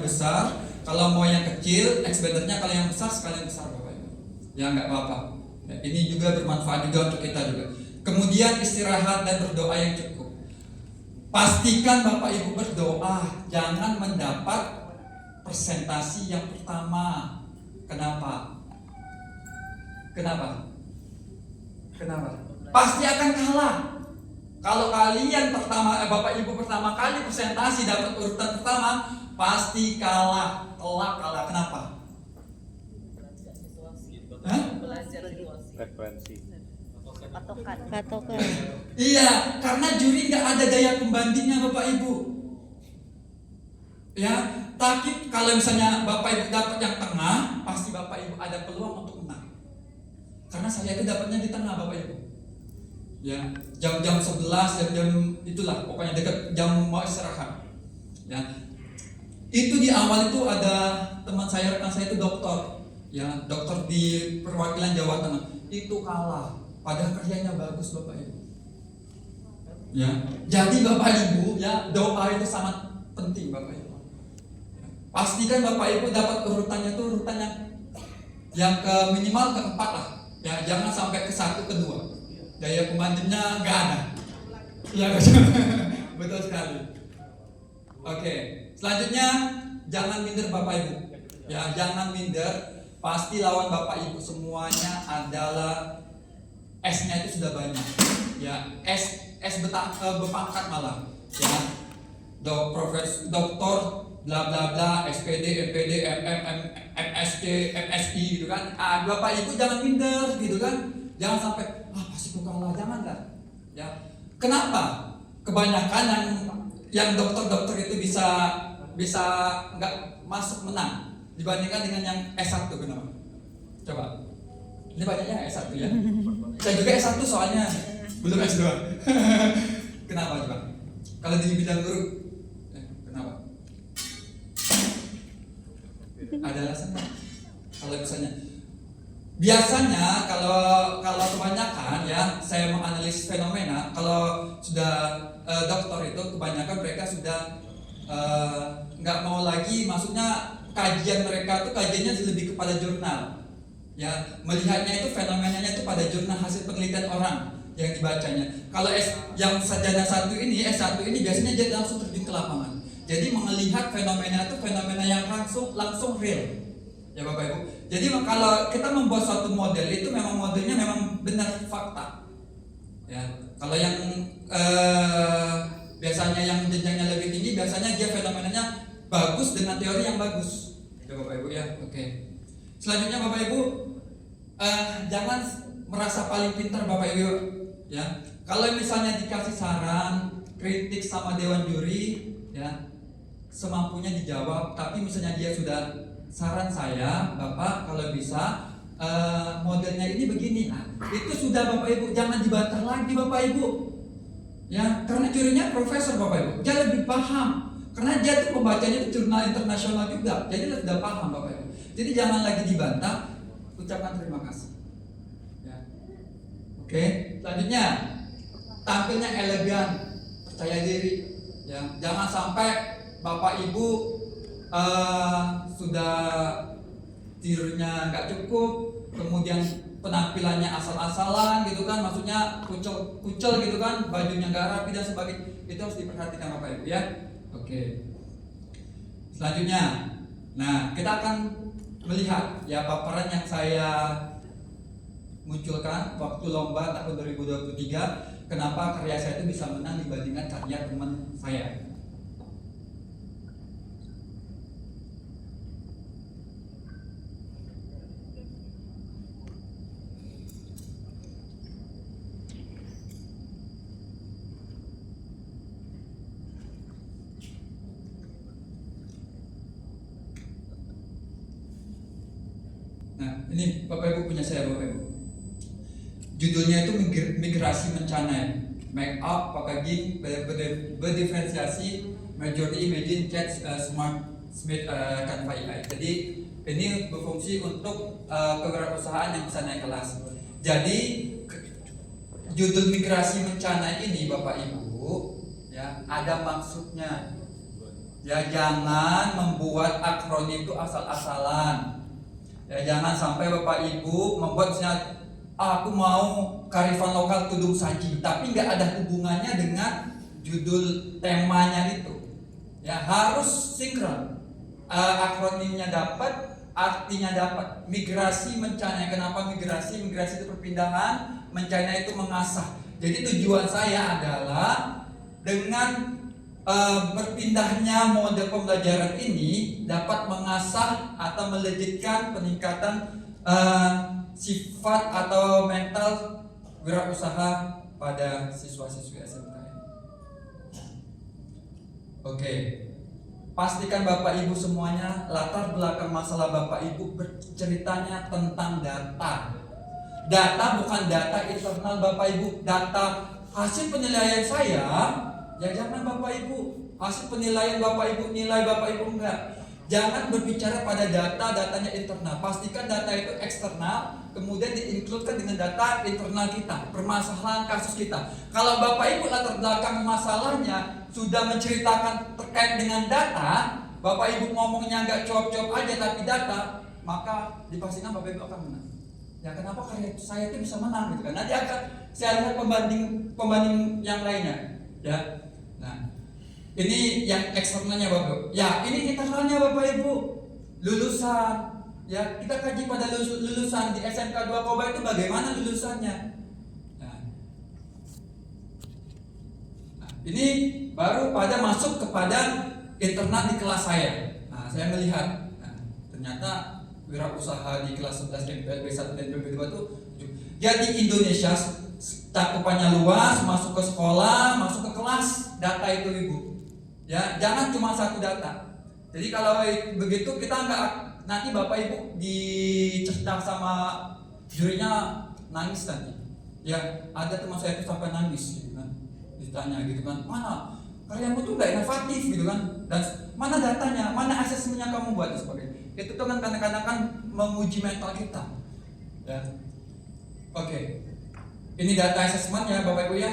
besar, kalau mau yang kecil, expandernya kalau yang besar sekalian besar Bapak Ibu. Ya nggak apa-apa. Ya, ini juga bermanfaat juga untuk kita juga. Kemudian istirahat dan berdoa yang cukup. Pastikan Bapak Ibu berdoa, jangan mendapat presentasi yang pertama. Kenapa? Pasti akan kalah. Kalau kalian Bapak Ibu pertama kali presentasi dapat urutan pertama, pasti kalah. Kalah. Kenapa? Referensi. Patokan. Iya, karena juri nggak ada daya pembandingnya Bapak Ibu. Ya, tapi kalau misalnya Bapak Ibu dapat yang tengah, pasti Bapak Ibu ada peluang untuk menang. Karena saya itu dapatnya di tengah Bapak Ibu. Ya, jam 11 jam itulah, pokoknya dekat jam mau istirahat. Ya. Itu di awal itu ada teman saya, rekan saya itu dokter. Ya, dokter di perwakilan Jawa Tengah. Itu kalah. Padahal kerjanya bagus Bapak Ibu. Ya, jadi Bapak Ibu ya, doa itu sangat penting Bapak Ibu. Pastikan Bapak Ibu dapat urutannya itu urutannya yang ke minimal keempat lah. Ya, jangan sampai ke 1, ke 2. Daya pembandingnya nggak ada. Ya, betul sekali. Oke, selanjutnya jangan minder Bapak Ibu. Ya, jangan minder. Pasti lawan Bapak Ibu semuanya adalah S-nya itu sudah banyak. Ya, S berpangkat malah. Ya, doktor bla bla bla, SPD, MPD, MM, MSc, MSI gitu kan. Bapak Ibu jangan minder gitu kan. Jangan sampai pasti ku kalah, jangan lah. Ya. Kenapa? Kebanyakan yang dokter-dokter itu bisa nggak masuk menang dibandingkan dengan yang S1 kenapa? Coba. Ini banyaknya S1 ya. Saya juga S1 soalnya belum S2. Kenapa coba? Kalau di bidang guru kenapa? Ada alasannya. Kalau misalnya biasanya kalau kebanyakan ya, saya menganalisis fenomena, kalau sudah dokter itu kebanyakan mereka sudah nggak mau lagi, maksudnya kajian mereka tuh kajiannya lebih kepada jurnal. Ya, melihatnya itu fenomenanya itu pada jurnal hasil penelitian orang yang dibacanya. Kalau yang sarjana S1 ini biasanya dia langsung terjun ke lapangan. Jadi melihat fenomena itu fenomena yang langsung real. Ya Bapak Ibu. Jadi kalau kita membuat suatu model itu memang modelnya memang benar fakta. Ya, kalau yang biasanya yang jenjangnya lebih tinggi, biasanya dia fenomenanya bagus dengan teori yang bagus. Ya Bapak Ibu ya. Oke. Selanjutnya Bapak Ibu, jangan merasa paling pintar Bapak Ibu. Ya, kalau misalnya dikasih saran, kritik sama dewan juri, ya semampunya dijawab. Tapi misalnya dia sudah saran saya, Bapak kalau bisa modelnya ini begini, itu sudah Bapak Ibu, jangan dibantah lagi Bapak Ibu. Ya, karena jurinya profesor Bapak Ibu, dia lebih paham. Karena dia tuh pembacanya itu jurnal internasional juga, jadi dia sudah paham Bapak Ibu. Jadi jangan lagi dibantah, ucapkan terima kasih. Ya. Oke, selanjutnya tampilnya elegan, percaya diri. Ya, jangan sampai Bapak Ibu sudah tidurnya nggak cukup, kemudian penampilannya asal-asalan gitu kan, maksudnya kucel gitu kan, bajunya nggak rapi dan sebagainya. Itu harus diperhatikan Bapak Ibu ya. Oke. Selanjutnya, nah kita akan melihat ya paparan yang saya munculkan waktu lomba tahun 2023. Kenapa karya saya itu bisa menang dibandingkan karya teman saya? Nah, ini Bapak Ibu punya saya Bapak Ibu. Judulnya itu migrasi bencana, make up, packaging, berdiferensiasi, majority imagine, chat, smart Canva AI. Jadi ini berfungsi untuk kewirausahaan yang bisa naik kelas. Jadi judul migrasi bencana ini Bapak Ibu ya ada maksudnya. Ya, jangan membuat akronim itu asal-asalan. Ya, jangan sampai Bapak Ibu membuat misalnya aku mau kearifan lokal tudung saji, tapi nggak ada hubungannya dengan judul temanya itu. Ya, harus sinkron. Akronimnya dapat, artinya dapat. Migrasi mencana. Kenapa migrasi? Migrasi itu perpindahan, mencana itu mengasah. Jadi tujuan saya adalah dengan berpindahnya model pembelajaran ini dapat mengasah atau melejitkan peningkatan sifat atau mental wirausaha pada siswa-siswi SMK. Oke. Pastikan Bapak Ibu semuanya latar belakang masalah Bapak Ibu berceritanya tentang data. Data bukan data internal Bapak Ibu, data hasil penilaian saya. Ya jangan Bapak Ibu, hasil penilaian Bapak Ibu, nilai Bapak Ibu enggak. Jangan berbicara pada datanya internal. Pastikan data itu eksternal, kemudian diinkludkan dengan data internal kita, permasalahan kasus kita. Kalau Bapak Ibu latar belakang masalahnya sudah menceritakan terkait dengan data, Bapak Ibu ngomongnya nggak cuap-cuap aja tapi data, maka dipastikan Bapak Ibu akan menang. Ya kenapa karya saya itu bisa menang gitu kan? Nanti akan saya lihat pembanding yang lainnya. Ya. Nah, ini yang eksternalnya Bapak. Ya, ini internalnya Bapak Ibu. Lulusan. Ya, kita kaji pada lulusan di SMK 2 Koba itu bagaimana lulusannya. Nah, ini baru pada masuk kepada internal di kelas saya. Nah, saya melihat ternyata wirausaha di kelas 11 MPLB 1 dan MPLB 2 itu jadi Indonesia cakupannya luas, masuk ke sekolah, masuk ke kelas, data itu Ibu. Ya, jangan cuma satu data. Jadi kalau begitu kita nggak, nanti Bapak Ibu dicerdak sama jurinya nangis nanti. Ya, ada teman saya itu sampai nangis gitu kan. Ditanya gitu kan, mana karyamu tuh nggak inovatif gitu kan, dan mana datanya, mana asesmennya kamu buat dan sebagainya. Itu tuh kan kadang-kadang kan menguji mental kita. Ya, oke. Ini data asesmennya Bapak Ibu ya.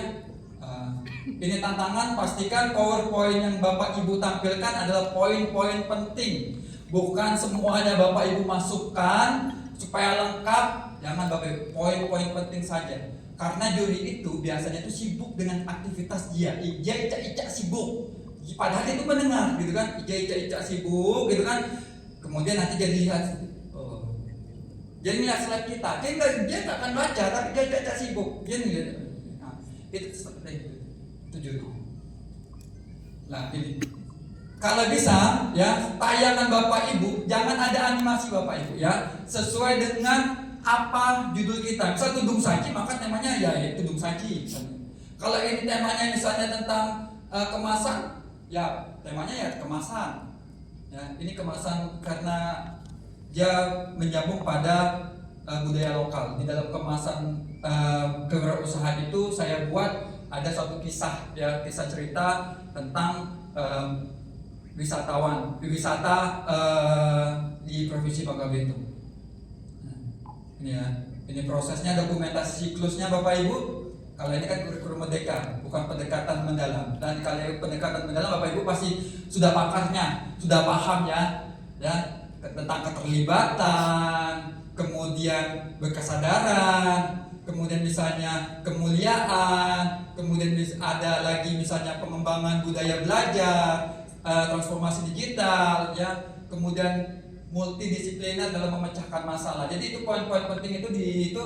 Ini tantangan, pastikan PowerPoint yang Bapak Ibu tampilkan adalah poin-poin penting. Bukan semuanya Bapak Ibu masukkan supaya lengkap. Jangan Bapak Ibu, poin-poin penting saja. Karena juri itu biasanya itu sibuk dengan aktivitas dia. Ija-ija sibuk. Padahal itu mendengar gitu kan. Ija-ija sibuk gitu kan. Kemudian nanti jadi lihat. Jadi lihat slide kita. Dia nggak akan baca, tapi dia sibuk. Dia lihat. Nah, itu seperti itu. Juri. Nah ini kalau bisa ya tayangan Bapak Ibu jangan ada animasi Bapak Ibu ya, sesuai dengan apa judul kita. Misal tudung saji maka temanya ya tudung saji misalnya. Kalau ini temanya misalnya tentang kemasan ya temanya ya kemasan ya, ini kemasan karena dia menyambung pada budaya lokal. Di dalam kemasan kewirausahaan itu saya buat ada suatu kisah ya, kisah cerita tentang wisata di Provinsi Bangka Belitung. Ini ya, ini prosesnya, dokumentasi siklusnya Bapak Ibu. Kalau ini kan kurikulum merdeka, bukan pendekatan mendalam. Dan kalau pendekatan mendalam Bapak Ibu pasti sudah pakarnya, sudah paham ya tentang keterlibatan, kemudian berkesadaran, kemudian misalnya kemuliaan, kemudian ada lagi misalnya pengembangan budaya belajar, transformasi digital, ya, kemudian multidisipliner dalam memecahkan masalah. Jadi itu poin-poin penting itu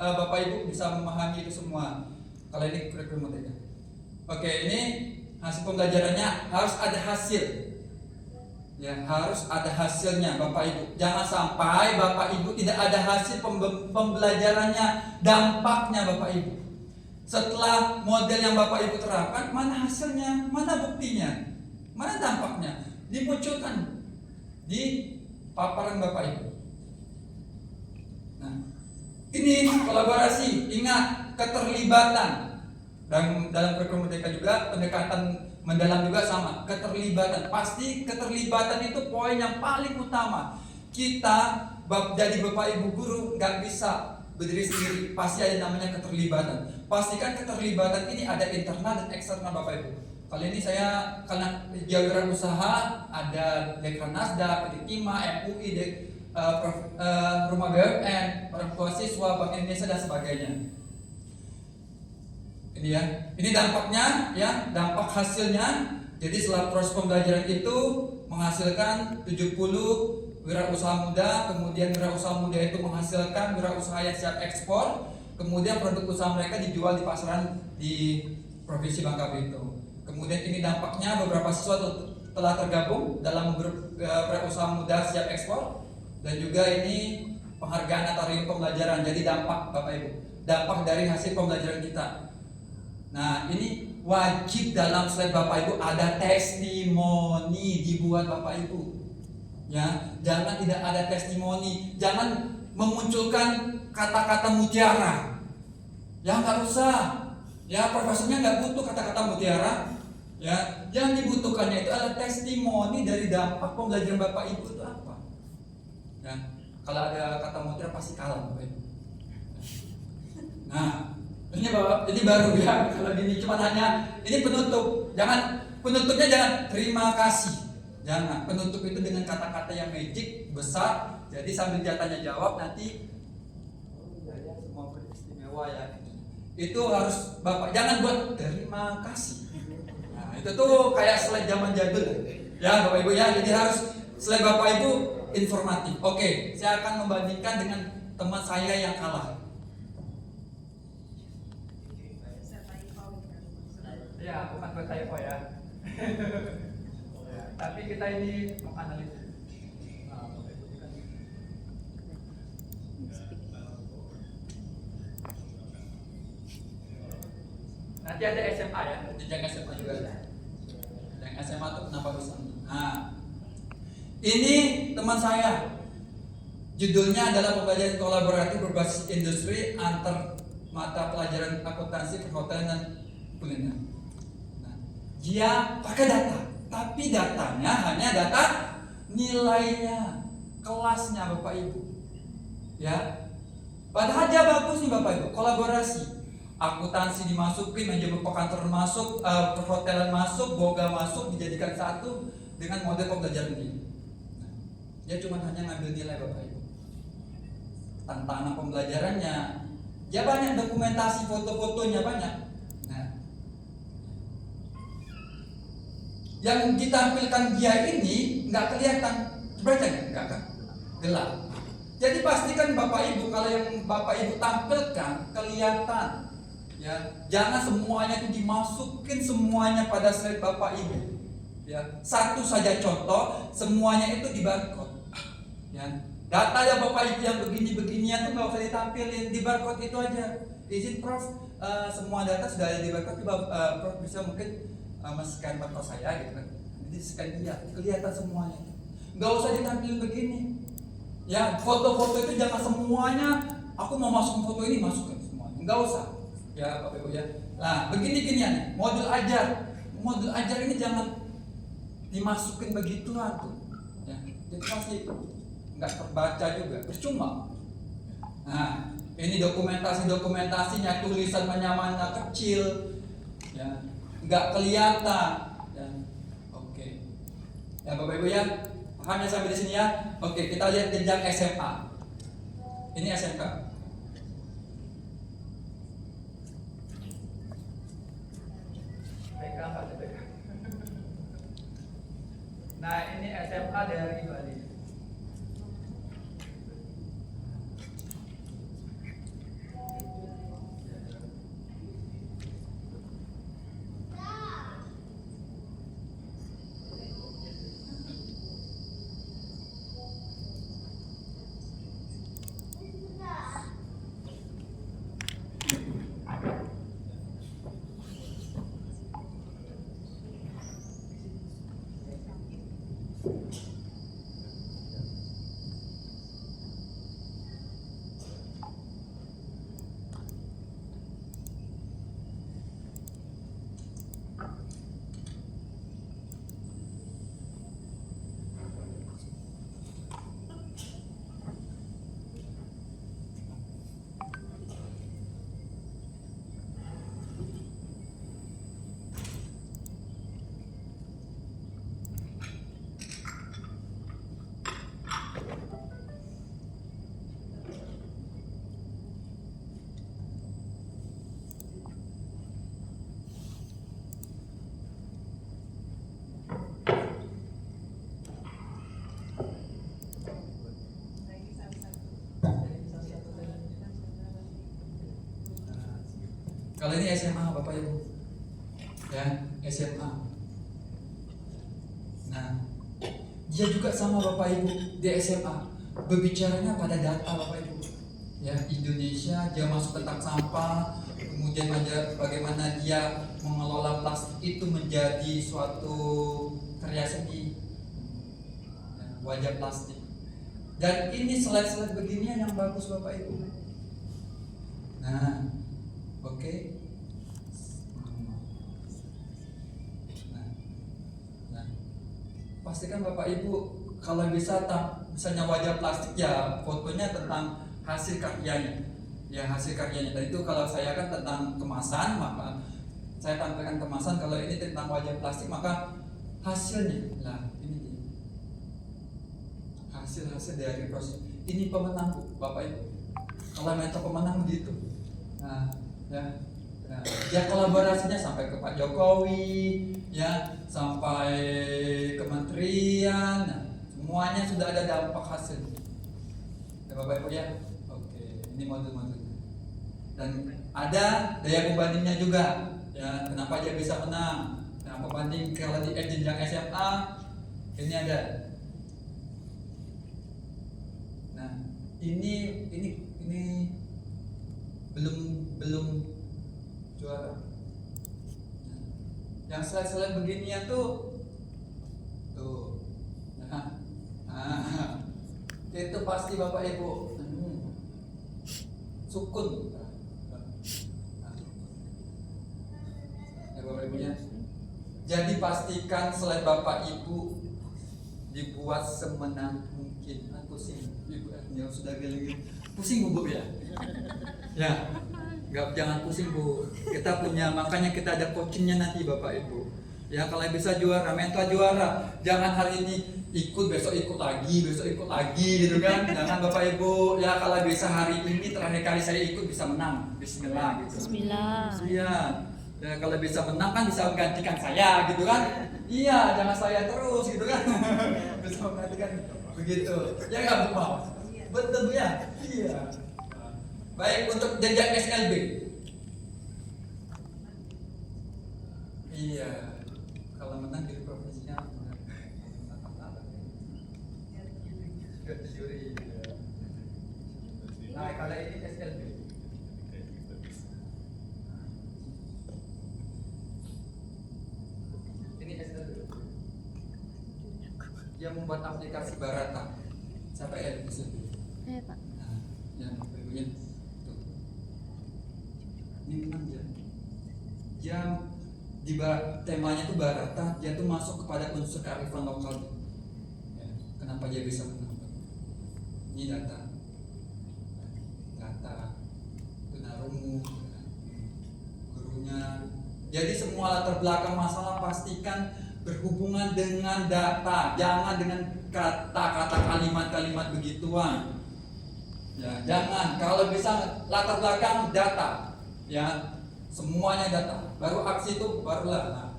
Bapak Ibu bisa memahami itu semua. Kalau ini kurikulum merdeka. Oke, ini hasil pembelajarannya harus ada hasil. Ya, harus ada hasilnya Bapak Ibu. Jangan sampai Bapak Ibu tidak ada hasil pembelajarannya, dampaknya Bapak Ibu. Setelah model yang Bapak Ibu terapkan, mana hasilnya, mana buktinya, mana dampaknya, dimunculkan di paparan Bapak Ibu. Nah, ini kolaborasi, ingat keterlibatan. Dan dalam kurikulum merdeka juga pendekatan mendalam juga sama, keterlibatan. Pasti keterlibatan itu poin yang paling utama. Kita jadi Bapak Ibu guru nggak bisa berdiri sendiri, pasti ada namanya keterlibatan. Pastikan keterlibatan ini ada internal dan eksternal Bapak Ibu. Kali ini saya karena wirausaha ada Dekran Nasdaq, PT Timah, MUI, Rumah BUMN, orang tua siswa, Bank Indonesia dan sebagainya. Ini ya, ini dampaknya ya, dampak hasilnya. Jadi setelah proses pembelajaran itu menghasilkan 70 wirausaha muda, kemudian wirausaha muda itu menghasilkan wirausaha yang siap ekspor, kemudian produk usaha mereka dijual di pasaran di Provinsi Bangka Belitung. Kemudian ini dampaknya beberapa siswa telah tergabung dalam grup wirausaha muda siap ekspor, dan juga ini penghargaan atau pembelajaran. Jadi dampak Bapak Ibu, dampak dari hasil pembelajaran kita. Nah, ini wajib dalam slide Bapak Ibu ada testimoni dibuat Bapak Ibu. Ya, jangan tidak ada testimoni, jangan memunculkan kata-kata mutiara. Ya nggak usah. Ya profesornya nggak butuh kata-kata mutiara. Ya, yang dibutuhkannya itu adalah testimoni dari dampak pembelajaran Bapak Ibu itu apa. Ya, kalau ada kata mutiara pasti kalah Bapak Ibu. Nah, ini baru ya. Kalau gini cuma hanya ini penutup. Penutupnya jangan terima kasih. Jangan. Penutup itu dengan kata-kata yang magic besar. Jadi sambil dia tanya jawab nanti semua beristimewa ya. Itu harus Bapak jangan buat terima kasih. Nah, itu tuh kayak slide zaman jadul ya Bapak Ibu ya. Jadi harus slide Bapak Ibu informatif. Oke, saya akan membandingkan dengan teman saya yang kalah. Ya, bukan buat typo ya. Tapi kita ini menganalisis. Nanti ada SMA ya, jenjang SMA juga ada. Yang SMA itu kenapa bisa? Nah, ini teman saya. Judulnya adalah pembelajaran kolaboratif berbasis industri antar mata pelajaran akuntansi, perhotelan dan kuliner. Dia pakai data, tapi datanya hanya data nilainya, kelasnya Bapak Ibu. Ya, padahal dia bagus nih Bapak Ibu, kolaborasi, akuntansi dimasukin, manajemen perkantoran masuk, perhotelan masuk, boga masuk, dijadikan satu dengan model pembelajaran ini. Dia cuma hanya ngambil nilai Bapak Ibu. Tantangan pembelajarannya, dia banyak dokumentasi, foto-fotonya banyak. Yang ditampilkan dia ini nggak kelihatan, baca nggak kan? Gelap. Jadi pastikan Bapak Ibu kalau yang Bapak Ibu tampilkan kelihatan, ya. Jangan semuanya itu dimasukin semuanya pada slide Bapak Ibu. Ya, satu saja contoh, semuanya itu di barcode. Ya, data ya Bapak Ibu yang begini-beginian tuh nggak usah ditampilin, di barcode itu aja. Izin Prof, semua data sudah ada di barcode, Prof bisa mungkin scan barcode saya gitu kan. Jadi scan dia, kelihatan semuanya. Nggak usah ditampilin begini. Ya, foto-foto itu jangan semuanya. Aku mau masukin foto ini, masukin semuanya. Nggak usah. Ya, Bapak Ibu ya. Nah, begini-ginian. Modul ajar ini jangan dimasukin begitu tuh. Ya, itu pasti nggak terbaca juga, percuma. Nah, ini dokumentasinya tulisan menyamannya kecil. Ya. Nggak kelihatan ya. Oke. Ya Bapak Ibu ya, pahamnya sampai di sini ya. Oke, kita lihat jenjang SMA. Ini SMK. Nah, ini SMA dari Bali. Kalau ini SMA Bapak Ibu, ya SMA. Nah, dia juga sama Bapak Ibu di SMA berbicaranya pada data Bapak Ibu. Ya, Indonesia dia masuk tentang sampah, kemudian bagaimana dia mengelola plastik itu menjadi suatu karya seni, ya, wajah plastik. Dan ini slide-slide beginian yang bagus Bapak Ibu. Nah, oke. Nah, pastikan Bapak Ibu kalau bisa misalnya wajah plastik ya fotonya tentang hasil karyanya, ya hasil karyanya. Dan itu kalau saya kan tentang kemasan, maka saya tampilkan kemasan. Kalau ini tentang wajah plastik, maka hasilnya lah ini dia. Hasil dari proses ini pemenang Bapak Ibu. Kalau mentor pemenang begitu. Nah, ya. Nah, ya kolaborasinya sampai ke Pak Jokowi, ya sampai kementerian, nah, semuanya sudah ada dampak hasil. Ya Bapak Ibu ya. Ini modul-modul. Dan ada daya pembandingnya juga. Ya, kenapa dia bisa menang? Nah, pembanding kalau di jenjang SMA ini ada. Nah, ini belum juara. Nah, yang slide-slide beginian tuh. Nah, itu pasti Bapak Ibu sukun. Ya Bapak Ibu ya. Jadi pastikan slide Bapak Ibu dibuat semenang mungkin. Pusing Ibu yang sudah geli. Pusing Bu ya. Ya. Jangan pusing Bu. Kita punya, makanya kita ada coachingnya nanti Bapak Ibu. Ya kalau bisa juara, mentor juara. Jangan hari ini ikut, besok ikut lagi gitu kan. Jangan Bapak Ibu, ya kalau bisa hari ini terakhir kali saya ikut bisa menang. Bismillah gitu. Bismillah. Iya. Ya kalau bisa menang kan bisa menggantikan saya gitu kan. Iya, jangan saya terus gitu kan. Bisa menggantikan begitu. Ya enggak Bu mau. Betul ya? Iya. Baik, untuk jenjang SLB. Iya. Kalau menang di provinsinya juri. Nah, kalau ini SLB. Ini SLB. Dia membuat aplikasi Barata. Siapa ya SLB? Saya Pak. Nah, yang berikutnya. Ini menang dia. Dia di temanya itu Barata, dia tuh masuk kepada unsur kearifan lokal. Ya, kenapa dia bisa menang? Ini data tunarungu, gurunya. Jadi semua latar belakang masalah pastikan berhubungan dengan data, jangan dengan kata-kata kalimat-kalimat begituan. Ya, jangan. Kalau bisa latar belakang data, ya semuanya data. Baru aksi itu barulah. Nah.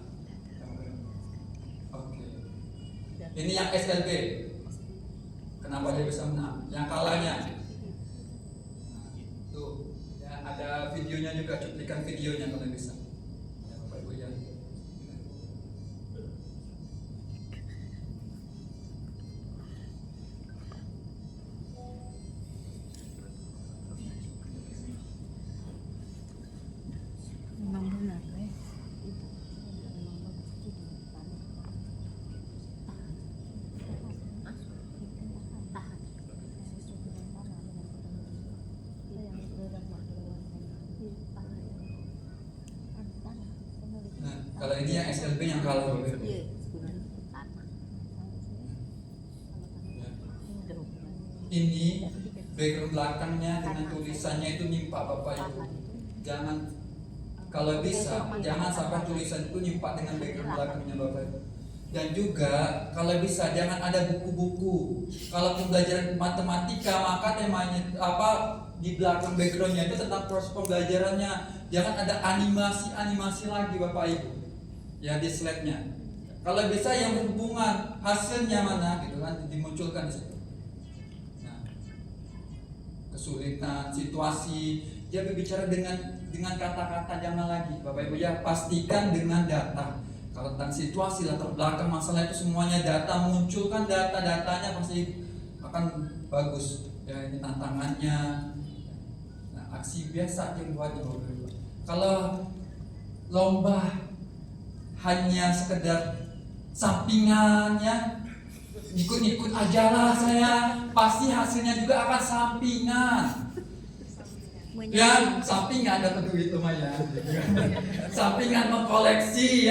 Oke. Ini yang SLB. Kenapa dia bisa menang? Yang kalahnya. Nah, tuh, ya ada videonya juga, cuplikan videonya kalau bisa. Ya, Bapak Ibu ya. Memang benar ya. Nah, kalau ini yang SLB yang kalah. Ini background belakangnya dengan tulisannya itu nimpa Bapak Ibu. Jangan, kalau bisa jangan sampai tulisan itu nimpa dengan background belakangnya Bapak Ibu. Dan juga kalau bisa jangan ada buku-buku. Kalau pembelajaran matematika maka temanya di belakang backgroundnya itu tentang proses pembelajarannya. Jangan ada animasi lagi Bapak Ibu. Ya di slide-nya. Kalau bisa yang berhubungan hasilnya mana gitu kan dimunculkan di situ. Nah, kesulitan situasi Dia berbicara dengan kata-kata, jangan lagi Bapak Ibu ya, pastikan dengan data. Kalau tentang situasi latar belakang masalah itu semuanya data, munculkan data-datanya pasti akan bagus. Ya ini tantangannya. Nah, aksi biasa yang buat Bapak Ibu. Kalau lomba hanya sekedar sampingannya, ikut-ikut aja lah saya, pasti hasilnya juga akan sampingan. Ya, sampingan dapat duit lumayan. Sampingan mengkoleksi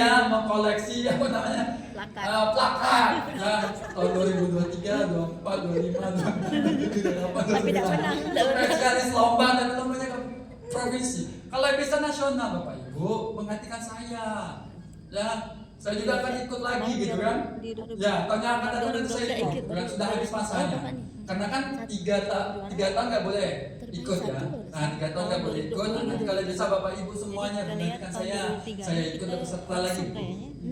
apa namanya? Plakat. Ya, tahun 2023, 24, 25, 28, Tapi tidak menang. spesialis lomba dan lombanya ke provinsi. Kalau bisa nasional Bapak Ibu, menggantikan saya. Ya, saya juga akan ikut lagi gitu kan. Ya, tahun yang akan datang nanti saya ikut. Kan sudah habis masanya. Karena kan 3 tahun nggak boleh ikut ya. Nah 3 tahun nggak boleh ikut. Nanti kalau bisa Bapak Ibu semuanya menggantikan saya ikut peserta lagi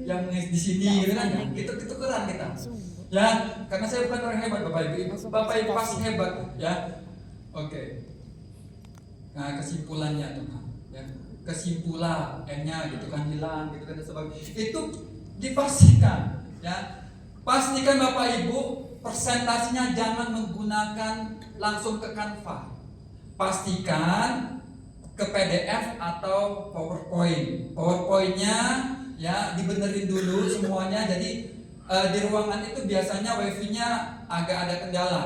yang di sini gitu kan. Itu keren kita. Ya, karena saya bukan orang hebat Bapak Ibu. Bapak Ibu pasti hebat ya. Oke. Nah kesimpulannya tuh, ya. Kesimpulan N-nya gitu kan hilang gitu kan sebagainya. Itu dipastikan ya. Pastikan Bapak Ibu presentasinya jangan menggunakan langsung ke Canva. Pastikan ke PDF atau PowerPoint. PowerPoint-nya ya dibenerin dulu semuanya. Jadi di ruangan itu biasanya wifi-nya agak ada kendala.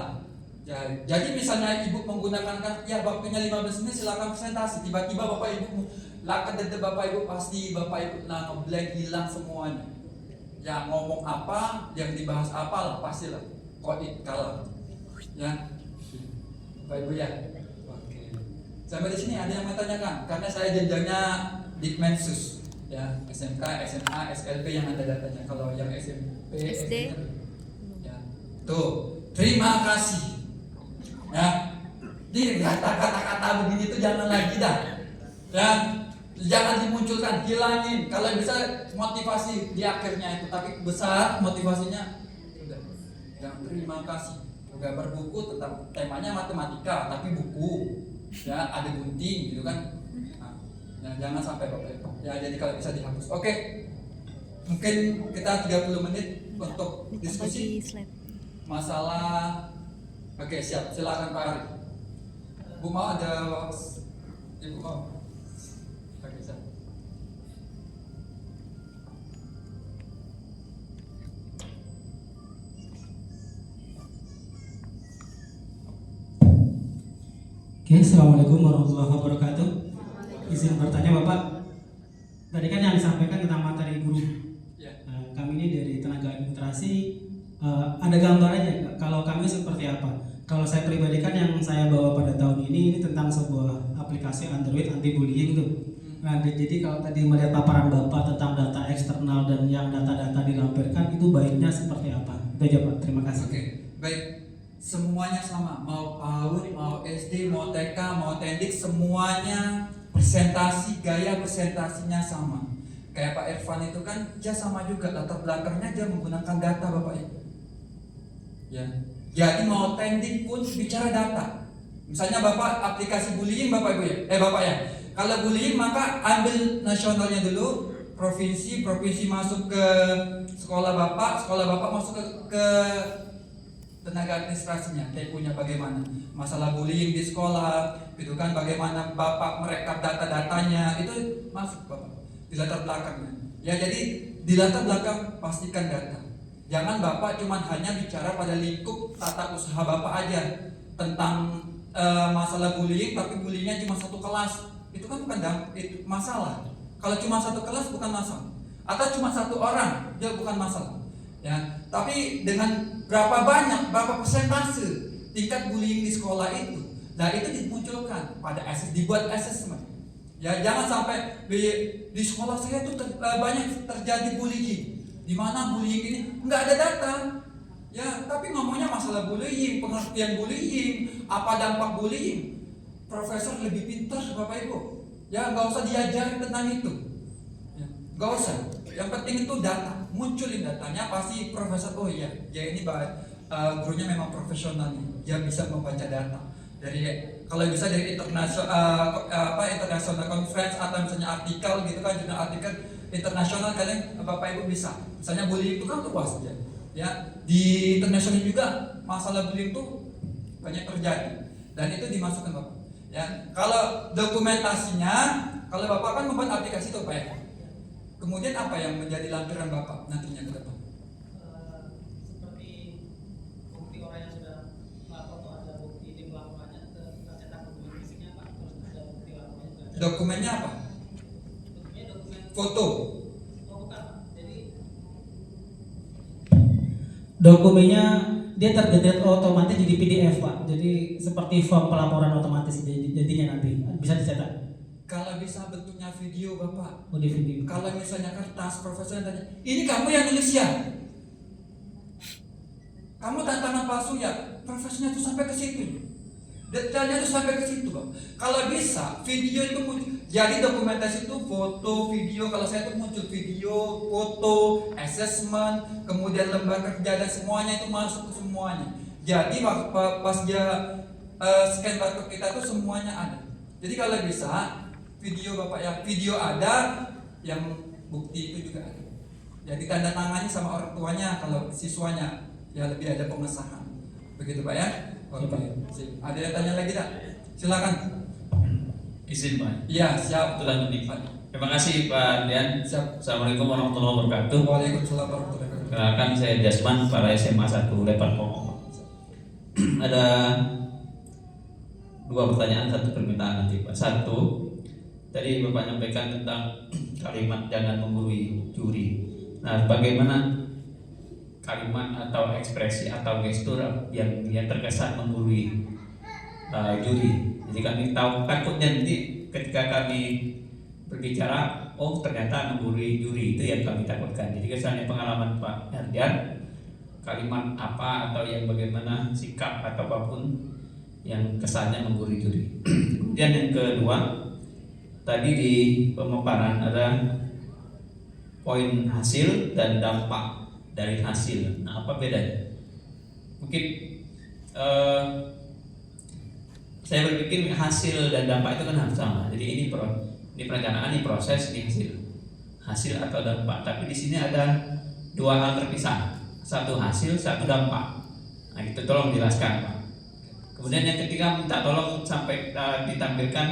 Jadi misalnya Ibu menggunakan ya waktunya 15 menit silakan presentasi. Tiba-tiba Bapak Ibu Bapak Ibu pasti Bapak Ibu ngeblank hilang semuanya. Ya ngomong apa, yang dibahas apa lah pastilah. Kode kalah. Ya. Bapak Ibu ya. Oke. Sampai di sini ada yang mau tanyakan karena saya jenjangnya Dikmensus. Ya, SMK, SMA, SLB yang ada datanya. Kalau yang SMP, SD. Ya. Tuh, terima kasih. Ya, di kata-kata begini tuh jangan lagi dah. Ya, jangan dimunculkan, hilangin. Kalau bisa motivasi di akhirnya itu, tapi besar motivasinya. Sudah. Yang terima kasih. Gambar buku tetap temanya matematika, tapi buku. Ya, ada gunting gitu kan. Nah, jangan sampai Bapak Ibu. Ya, jadi kalau bisa dihapus. Oke. Mungkin kita 30 menit untuk diskusi masalah. Oke, siap. Silakan Pak Ari. Bu mau ada Ibu mau. Oke, siap. Oke, assalamualaikum warahmatullahi wabarakatuh. Izin bertanya Bapak. Tadi kan yang disampaikan tentang materi guru. Ya. Kami ini dari tenaga administrasi. Ada gambarannya kalau kami seperti apa? Kalau saya pribadi kan yang saya bawa pada tahun ini tentang sebuah aplikasi Android anti bullying tuh. Nah, jadi kalau tadi melihat paparan Bapak tentang data eksternal dan yang data-data dilampirkan itu baiknya seperti apa? Itu aja Pak, terima kasih. Oke, baik. Semuanya sama, mau PAUD, mau SD, mau TK, mau TENDIK, semuanya presentasi, gaya presentasinya sama. Kayak Pak Irfan itu kan dia sama juga, latar belakangnya dia menggunakan data Bapak Ibu. Ya, jadi mau TENDIK pun bicara data. Misalnya Bapak aplikasi bullying Bapak Ibu ya, Bapak ya. Kalau bullying maka ambil nasionalnya dulu, provinsi masuk ke sekolah Bapak masuk ke tenaga administrasinya, punya bagaimana masalah bullying di sekolah, gitu kan, bagaimana Bapak merekap data-datanya, itu masuk Bapak di latar belakangnya. Ya jadi di latar belakang pastikan data. Jangan Bapak cuma hanya bicara pada lingkup tata usaha Bapak aja tentang masalah bullying, tapi bullyingnya cuma satu kelas, itu kan bukan itu masalah. Kalau cuma satu kelas bukan masalah, atau cuma satu orang dia bukan masalah. Ya, tapi dengan berapa banyak, berapa persentase tingkat bullying di sekolah itu, nah itu dimunculkan pada dibuat assessment. Ya, jangan sampai di sekolah saya tuh banyak terjadi bullying. Di mana bullying ini nggak ada data. Ya, tapi ngomongnya masalah bullying, pengertian bullying, apa dampak bullying. Profesor lebih pintar Bapak Ibu. Ya, nggak usah diajarin tentang itu. Ya, nggak usah. Yang penting itu data, munculin datanya, pasti profesor, oh iya, ya ini gurunya memang profesional nih, dia bisa membaca data. Dari kalau bisa dari international conference atau misalnya artikel gitu kan, jurnal artikel internasional, kalian Bapak Ibu bisa. Misalnya bullying itu kan luas ya. Di internasional juga masalah bullying itu banyak terjadi dan itu dimasukkan Bapak. Ya, kalau dokumentasinya, kalau Bapak kan membuat aplikasi itu Pak ya. Kemudian apa yang menjadi lampiran Bapak nantinya ke depan? Seperti bukti orang yang sudah melapor atau ada bukti di melakukannya, kita cetak dokumen fisiknya Pak, terus ada bukti laporannya. Dokumennya apa? Dokumen Foto. oh bukan, jadi dokumennya dia tergenerate otomatis jadi PDF Pak, jadi seperti form pelaporan otomatis jadinya nanti bisa dicetak. Kalau bisa bentuknya video Bapak. Oh di video. Kalau misalnya kertas, profesor tanya, ini kamu yang nulis ya? Kamu tantangan palsu ya? Profesornya tuh sampai ke situ. Detailnya tuh sampai ke situ Bapak. Kalau bisa, video itu muncul. Jadi dokumentasi itu foto, video. Kalau saya tuh muncul video, foto, assessment, kemudian lembar kerja dan semuanya itu masuk ke semuanya. Jadi pas dia scan barcode kita tuh semuanya ada. Jadi kalau bisa video Bapak ya, video ada, yang bukti itu juga ada. Jadi tanda tangannya sama orang tuanya, kalau siswanya ya lebih ada pengesahan. Begitu Pak ya? Oke. Sip. Ada yang tanya lagi tak? Silakan. Izin Pak. Iya, siap. Kebetulan ini Pak. Terima kasih Pak Dian. Siap. Assalamualaikum warahmatullahi wabarakatuh. Waalaikumsalam warahmatullahi wabarakatuh. Kenalkan saya Jasman, para SMA 1 Lepan Pokok. Ada dua pertanyaan, satu permintaan nanti Pak. Satu, tadi Bapak nyampaikan tentang kalimat jangan menggurui juri. Nah, bagaimana kalimat atau ekspresi atau gestur yang terkesan menggurui juri? Jadi kami tahu takutnya nanti ketika kami berbicara, oh ternyata menggurui juri, itu yang kami takutkan. Jadi kesannya pengalaman Pak Herdian, kalimat apa atau yang bagaimana sikap atau apapun yang kesannya menggurui juri. Kemudian yang kedua, tadi di pemaparan ada poin hasil dan dampak dari hasil. Nah, apa bedanya? Mungkin saya berpikir hasil dan dampak itu kan harus sama. Jadi ini perencanaan, ini proses, ini hasil atau dampak. Tapi di sini ada dua hal terpisah, satu hasil, satu dampak. Nah itu tolong jelaskan Pak. Kemudian yang ketiga minta tolong sampai ditampilkan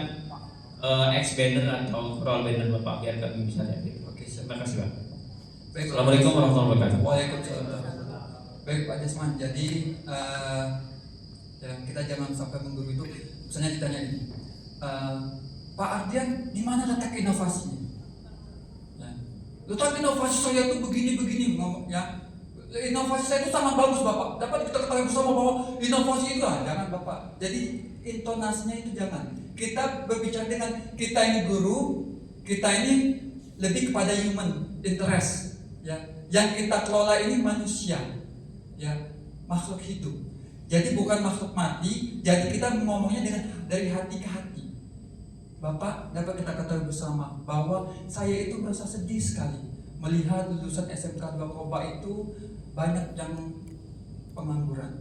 X banner atau roll banner Bapak biar kami bisa lihat. Oke, Terima kasih Pak. Baik. Assalamualaikum warahmatullahi wabarakatuh. Waalaikumsalam. Baik Pak Jasman, jadi ya, kita jangan sampai menggurui itu. Misalnya ditanya ini, Pak Ardian, di mana letak inovasinya? Ya. Letak inovasi saya itu begini-begini, ngomong ya. Inovasi saya itu sangat bagus Bapak. Dapat kita ketahui bersama bahwa inovasi itu jangan Bapak. Jadi intonasinya itu jangan. Kita berbicara dengan kita ini guru, kita ini lebih kepada human interest. Ya, yang kita kelola ini manusia, ya, makhluk hidup. Jadi bukan makhluk mati. Jadi kita ngomongnya dari hati ke hati. Bapak, dapat kita ketahui bersama bahwa saya itu merasa sedih sekali melihat lulusan SMK 2 Koba itu banyak yang pengangguran.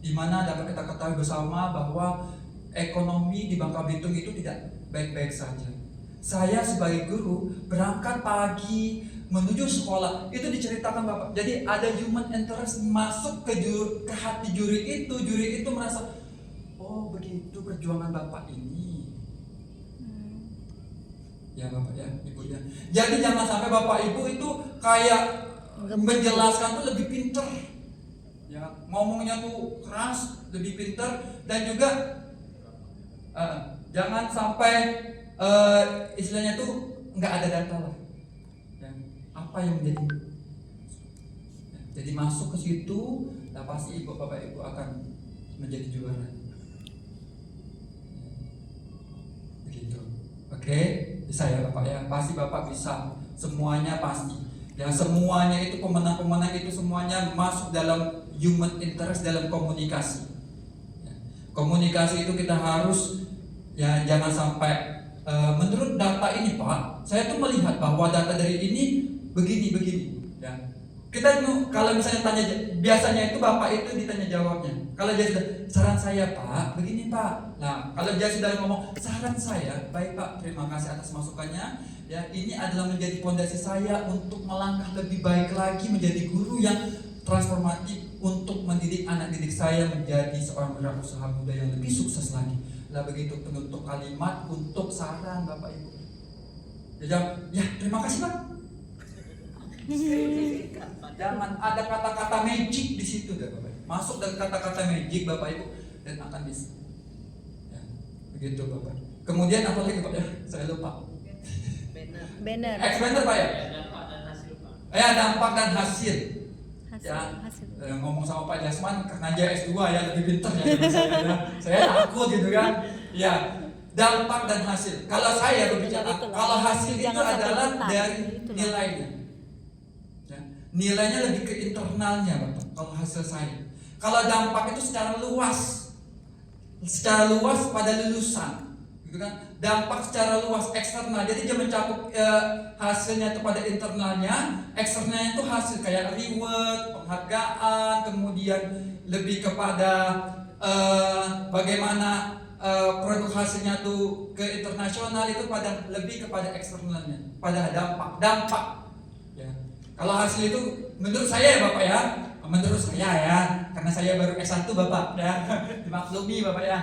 Di mana dapat kita ketahui bersama bahwa ekonomi di Bangka Belitung itu tidak baik-baik saja. Saya sebagai guru berangkat pagi menuju sekolah, itu diceritakan Bapak. Jadi ada human interest masuk ke hati juri itu merasa, oh begitu perjuangan Bapak ini. Ya Bapak ya, Ibu ya. Jadi jangan sampai Bapak Ibu itu kayak menjelaskan tuh lebih pinter. Ya, ngomongnya tuh keras, lebih pinter, dan juga jangan sampai istilahnya tuh nggak ada data lah. Ya, apa yang menjadi? Ya, jadi masuk ke situ, nah pasti Bapak Ibu akan menjadi juara. Begitu. Oke, saya Bapak ya, pasti Bapak bisa, semuanya pasti. Ya semuanya itu pemenang-pemenang itu semuanya masuk dalam human interest, dalam komunikasi. Ya, komunikasi itu kita harus ya jangan sampai menurut data ini Pak, saya tuh melihat bahwa data dari ini begini ya. Kita kalau misalnya tanya, biasanya itu bapak itu ditanya jawabnya. Kalau dia sudah saran saya pak, begini pak. Nah kalau dia sudah ngomong saran saya, baik pak, terima kasih atas masukannya. Ya ini adalah menjadi fondasi saya untuk melangkah lebih baik lagi menjadi guru yang transformatif untuk mendidik anak didik saya menjadi seorang wirausaha muda yang lebih sukses lagi. Lah begitu penutup kalimat untuk saran bapak ibu. Dia jawab, ya terima kasih pak. Jangan ada kata-kata magic di situ deh Bapak. Masuk dengan kata-kata magic Bapak Ibu dan akan bisa. Ya, begitu Bapak. Kemudian apa lagi Pak ya? Saya lupa. Banner. Expander Pak ya? Dampak dan hasil, Pak. Ya, dampak dan hasil. Ya, Hasil. ngomong sama Pak Jasman karena dia S2 ya lebih pintar ya dari saya. Ya. Saya takut gitu kan. Ya, dampak dan hasil. Kalau saya berbicara, Benar, itulah. kalau hasil itu Jangan sampai adalah pintar. dari Itulah. nilainya. Ya, nilainya lebih ke internalnya Bapak. Kalau hasil saya. Kalau dampak itu secara luas pada lulusan, gitu kan? Dampak secara luas eksternal. Jadi dia mencakup hasilnya itu pada internalnya, eksternalnya itu hasil kayak reward, penghargaan, kemudian lebih kepada bagaimana produk hasilnya tuh ke internasional, itu pada lebih kepada eksternalnya, pada dampak. Ya. Kalau hasil itu menurut saya ya Bapak ya, menurut saya ya, karena saya baru S1 Bapak ya, dimaklumi Bapak ya.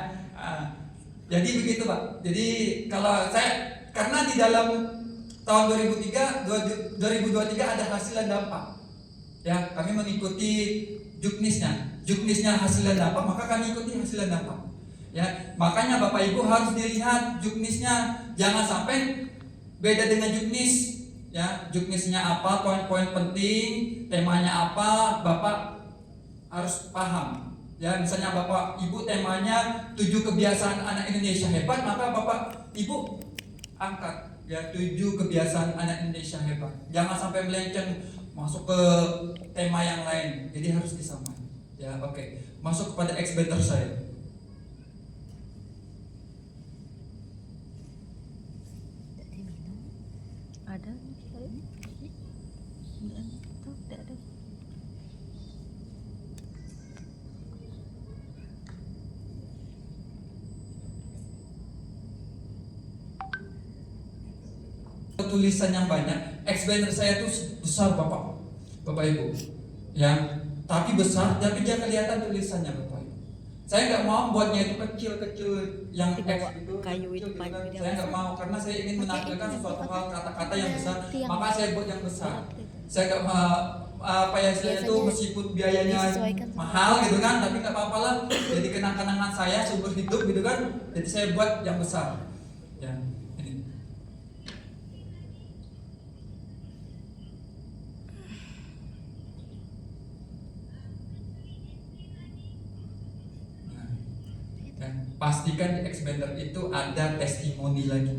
Jadi begitu Pak. Jadi kalau saya, karena di dalam tahun 2023 ada hasil dan dampak. Ya, kami mengikuti juknisnya hasil dan dampak, maka kami ikuti hasil dan dampak. Ya, makanya Bapak Ibu harus dilihat juknisnya, jangan sampai beda dengan juknis. Ya, juknisnya apa, poin-poin penting, temanya apa, Bapak harus paham. Ya, misalnya Bapak Ibu temanya 7 kebiasaan anak Indonesia hebat, maka Bapak Ibu angkat ya 7 kebiasaan anak Indonesia hebat. Jangan sampai melenceng masuk ke tema yang lain. Jadi harus disamakan. Ya, oke. Masuk kepada expander saya. Ada? Tuh, tidak ada. Tulisan yang banyak, expander saya itu besar Bapak Ibu, ya, tapi besar, tapi dia kelihatan tulisannya Bapak Ibu. Saya nggak mau buatnya itu kecil yang Dibawa X itu kayu kecil, itu, gitu kan. dia Saya nggak besar. mau karena saya ingin menampilkan sesuatu hal kata-kata yang besar, Tiang. maka saya buat yang besar. Berat itu. Saya nggak mau apa ya saya itu Biasanya meskipun biayanya disesuaikan sama mahal gitu kan, tapi nggak apa-apa lah. Jadi kenang-kenangan saya seumur hidup gitu kan. Jadi saya buat yang besar. Ya. Ini. Dan pastikan di expander itu ada testimoni lagi.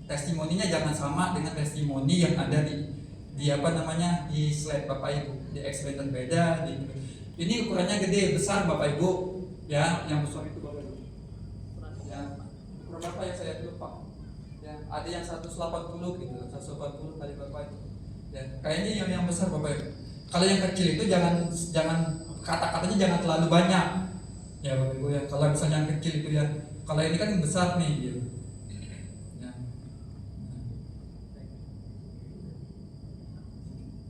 Testimoninya jangan sama dengan testimoni yang ada di apa namanya di slide Bapak Ibu. Di expander beda. Ini ukurannya gede, besar Bapak Ibu. Ya, yang besar itu Bapak Ibu. Ya, ukuran berapa yang saya lupa. Ya, ada yang 180 gitu, 180 kali Bapak Ibu. Ya, kayaknya yang besar Bapak Ibu. Kalau yang kecil itu jangan kata-katanya jangan terlalu banyak. Ya Bapak Ibu ya, kalau misalnya yang kecil itu ya, kalau ini kan yang besar nih gitu. Ya.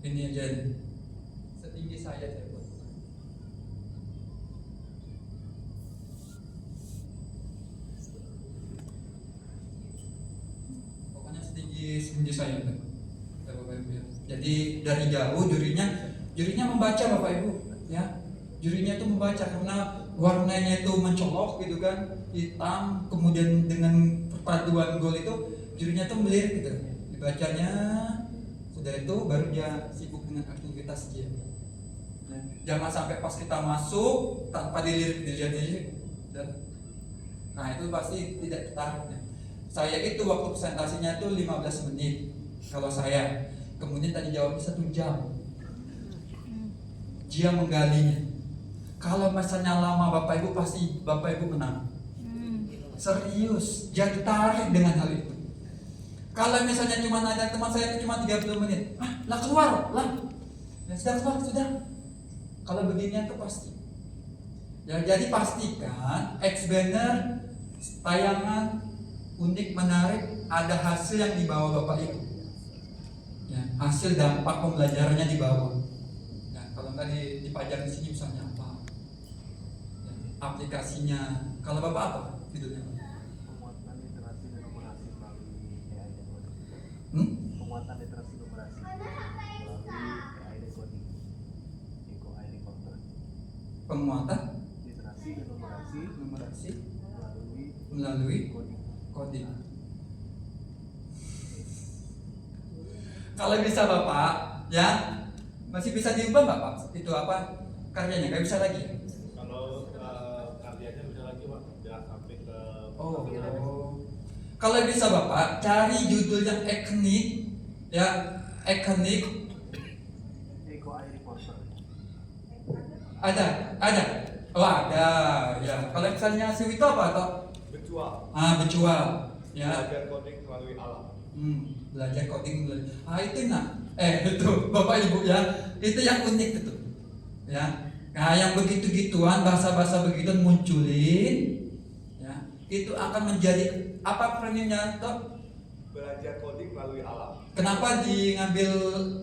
Ini aja nih. Setinggi saya buat. Pokoknya setinggi saya ya Bapak Ibu ya. Jadi dari jauh jurinya membaca Bapak Ibu ya. Jurinya itu membaca karena warnanya itu mencolok gitu kan, hitam, kemudian dengan perpaduan gold itu jurinya itu melirik gitu. Dibacanya sudah itu baru dia sibuk dengan aktivitas dia. Nah, jangan sampai pas kita masuk tanpa dilirik. Nah itu pasti tidak tertarik. Saya itu waktu presentasinya itu 15 menit kalau saya, kemudian tadi jawabnya 1 jam. Dia menggalinya. Kalau misalnya lama Bapak Ibu pasti Bapak Ibu menang. Serius, dia tertarik dengan hal itu. Kalau misalnya cuma ada teman saya itu cuma 30 menit, lah keluar lah. Ya sudah Pak, sudah. Kalau beginian tuh pasti. Ya, jadi pastikan ex-banner tayangan unik menarik ada hasil yang dibawa Bapak Ibu. Ya, hasil dampak pembelajarannya dibawa. Ya, kalau nggak dipajang di sini misalnya apa? Ya, aplikasinya. Kalau Bapak apa? Judulnya apa? Penguatan literasi dan numerasi melalui AI dan coding. Penguatan literasi numerasi melalui AI dan coding. Eko AI Reporter. Penguatan Literasi dan numerasi melalui coding. coding. Kalau bisa Bapak, ya masih bisa diubah nggak Pak? Itu apa karyanya? Nggak bisa lagi. Kalau karyanya bisa lagi Pak, jangan sampai ke Oh. Kalau bisa Bapak cari judul yang ikonik, ya ikonik. Eko AI Reporter. Ada. Oh ada. Ya. Kalau misalnya si Wito apa atau? berjual, Becual. Ya. belajar coding melalui alam. Belajar coding melalui. Itu itu Bapak Ibu ya. Itu yang unik itu. Ya. Nah, yang begitu-gituan, bahasa-bahasa begituan munculin, ya. Itu akan menjadi apa akronimnya, Dok? Belajar coding melalui alam. Kenapa diambil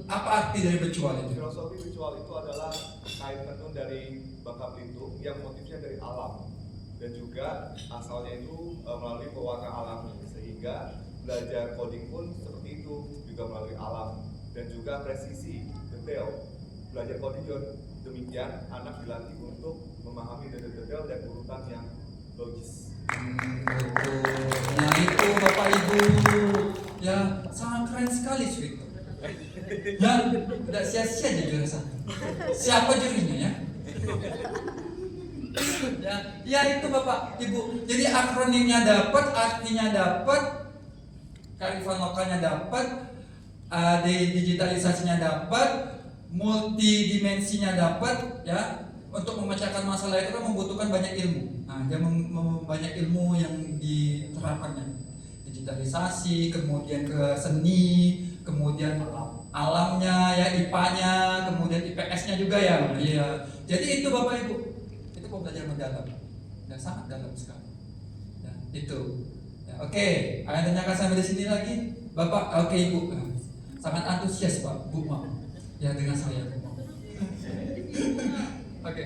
apa arti dari becual itu? Filosofi visual itu adalah kain tenun dari Bangka Belitung yang motifnya dari alam dan juga asalnya itu melalui pewarna alami, sehingga belajar coding pun seperti itu, juga melalui alam dan juga presisi, detail. Belajar coding juga demikian, anak dilatih untuk memahami detail dan urutan yang logis. Betul. Nah itu Bapak Ibu, ya sangat keren sekali Swito. Ya, tidak sia-sia jadi jurusan. Siapa jurinya ya? Ya itu Bapak Ibu. Jadi akronimnya dapat, artinya dapat, kearifan lokalnya dapat, digitalisasinya dapat, multidimensinya dapat, ya. Untuk memecahkan masalah itu kan membutuhkan banyak ilmu. Nah, dia banyak ilmu yang diterapkannya. Digitalisasi, kemudian ke seni, kemudian alamnya, ya IPA-nya, kemudian IPS-nya juga ya. Iya. Jadi itu Bapak Ibu, itu pembelajaran mendalam dan sangat dalam sekali. Ya, itu. Ya, oke, ada yang tanyakan sampai di sini lagi, Bapak? Oke Ibu, sangat antusias Pak, Bu mau. Ya dengan saya Bu mau. Oke.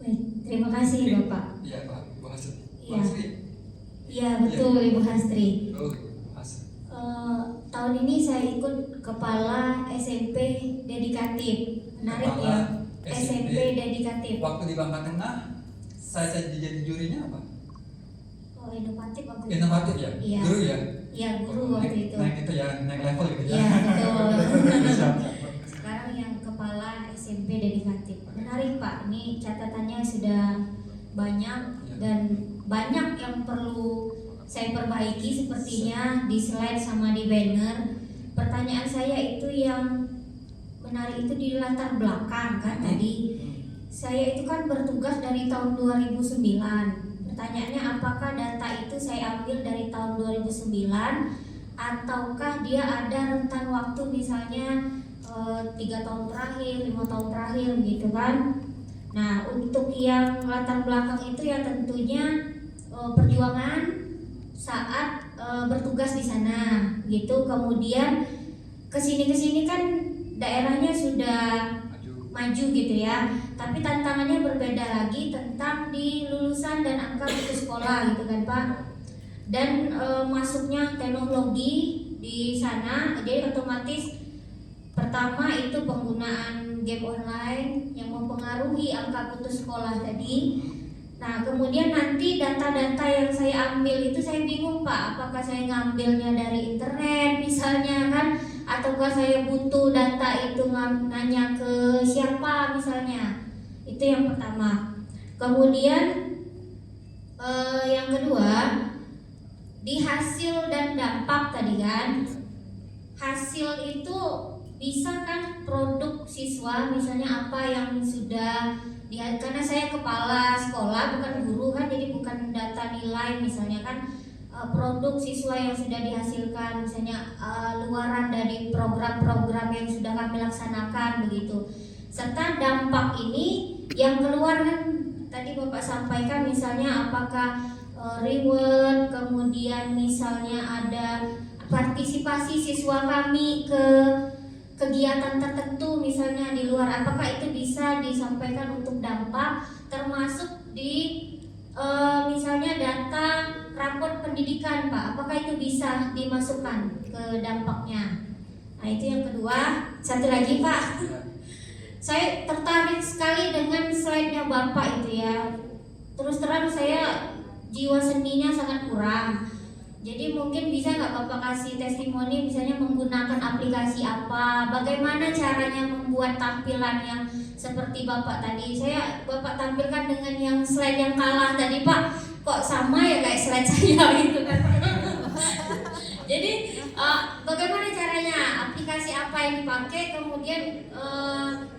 Baik, terima kasih Bapak. Iya Pak, Bu Hasri. Bu Iya. Hasri. Iya betul Ibu Hastri. Oh, Bu Hasri. Tahun ini saya ikut kepala SMP dedikatif. Menarik Kepala ya. SMP. SMP dedikatif. Waktu di Bangka Tengah, saya jadi jurinya apa? Oh, inovatif waktu itu. Inovatif ya? Iya. Guru ya? Iya, guru waktu itu. Naik itu ya, naik level gitu ya? Iya, betul. Siap. Sekarang yang kepala SMP dedikatif. Menarik Pak, ini catatannya sudah banyak dan banyak yang perlu saya perbaiki sepertinya di slide sama di banner. Pertanyaan saya itu yang menarik itu di latar belakang kan tadi. Saya itu kan bertugas dari tahun 2009. Pertanyaannya apakah data itu saya ambil dari tahun 2009 ataukah dia ada rentan waktu misalnya 3 tahun terakhir, 5 tahun terakhir gitu kan. Nah untuk yang latar belakang itu ya tentunya perjuangan saat bertugas di sana gitu. Kemudian kesini kan daerahnya sudah maju gitu ya, tapi tantangannya berbeda lagi tentang di lulusan dan angka putus sekolah gitu kan Pak. Dan masuknya teknologi di sana, jadi otomatis pertama itu penggunaan game online yang mempengaruhi angka putus sekolah tadi. Nah kemudian nanti data-data yang saya ambil itu saya bingung Pak, apakah saya ngambilnya dari internet misalnya kan, ataukah saya butuh data itu nanya ke siapa misalnya. Itu yang pertama. Kemudian yang kedua, di hasil dan dampak tadi kan, hasil itu bisa kan produk siswa misalnya apa yang sudah karena saya kepala sekolah bukan guru kan, jadi bukan data nilai misalnya kan, produk siswa yang sudah dihasilkan, misalnya luaran dari program-program yang sudah kami laksanakan begitu. Serta dampak ini yang keluar kan tadi Bapak sampaikan, misalnya apakah reward, kemudian misalnya ada partisipasi siswa kami ke kegiatan tertentu misalnya di luar, apakah itu bisa disampaikan untuk dampak, termasuk di misalnya data raport pendidikan Pak, apakah itu bisa dimasukkan ke dampaknya? Nah itu yang kedua. Satu lagi Pak, saya tertarik sekali dengan slide-nya Bapak itu ya. Terus terang saya jiwa seninya sangat kurang. Jadi mungkin bisa nggak Bapak kasih testimoni misalnya menggunakan aplikasi apa, bagaimana caranya membuat tampilan yang seperti Bapak tadi. Bapak tampilkan dengan yang slide yang kalah tadi Pak, kok sama ya kayak slide saya gitu kan. Jadi bagaimana caranya, aplikasi apa yang dipakai, kemudian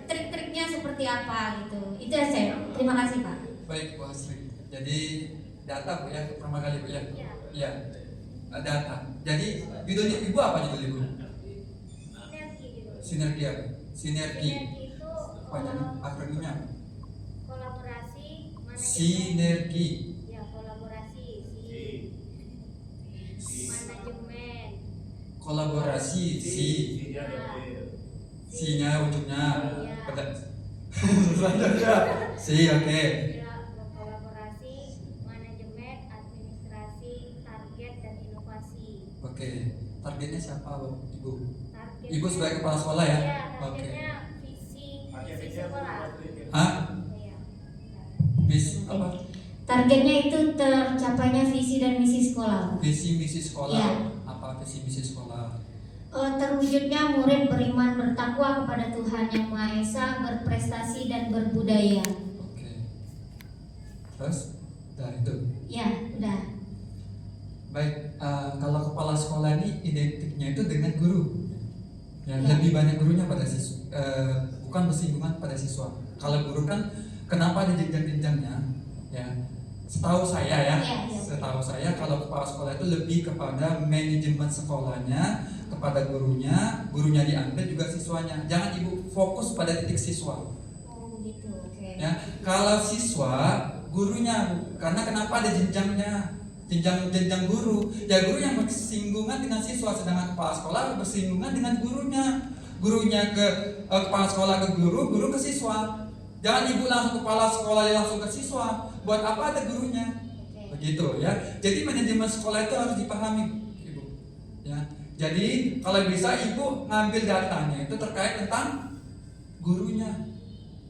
trik-triknya seperti apa gitu. Itu ya saya. Terima kasih Pak. Baik Bu Asri. Jadi data Bu ya, pertama kali Bu ya. Iya. Data. Jadi judul Ibu apa judul Ibu? Sinergi apa? Sinergi. Itu Akronimnya apa? kolaborasi, Sinergi. ya kolaborasi, manajemen, Kolaborasi. Si-nya ujungnya. Si, oke. kolaborasi, manajemen, administrasi, target dan inovasi. Oke. Targetnya siapa Bu? Ibu? Target Ibu sebagai kepala sekolah ya? Iya, Oke. targetnya visi sekolah. Hah? Iya. Apa? Targetnya itu tercapainya visi dan misi sekolah. Visi misi sekolah. Iya. Apa visi misi sekolah? Terwujudnya murid beriman bertakwa kepada Tuhan Yang Maha Esa, berprestasi dan berbudaya. Oke. Terus? Udah itu. Ya, udah. Baik, kalau kepala sekolah ini identiknya itu dengan guru. Ya, Ya. lebih banyak gurunya pada siswa, bukan bersinggungan pada siswa. Kalau guru kan, kenapa ada jenjang-jenjangnya? Ya, setahu saya ya, Ya. setahu saya kalau kepala sekolah itu lebih kepada manajemen sekolahnya, kepada gurunya diambil juga siswanya. Jangan Ibu fokus pada titik siswa. Oh gitu, oke. Ya, kalau siswa, gurunya, karena kenapa ada jenjangnya? Jenjang guru, ya guru yang bersinggungan dengan siswa, sedangkan kepala sekolah bersinggungan dengan gurunya ke kepala sekolah ke guru ke siswa. Jangan Ibu langsung kepala sekolah langsung ke siswa. Buat apa ada gurunya? Begitu ya. Jadi manajemen sekolah itu harus dipahami Ibu. Ya. Jadi kalau bisa Ibu ngambil datanya itu terkait tentang gurunya.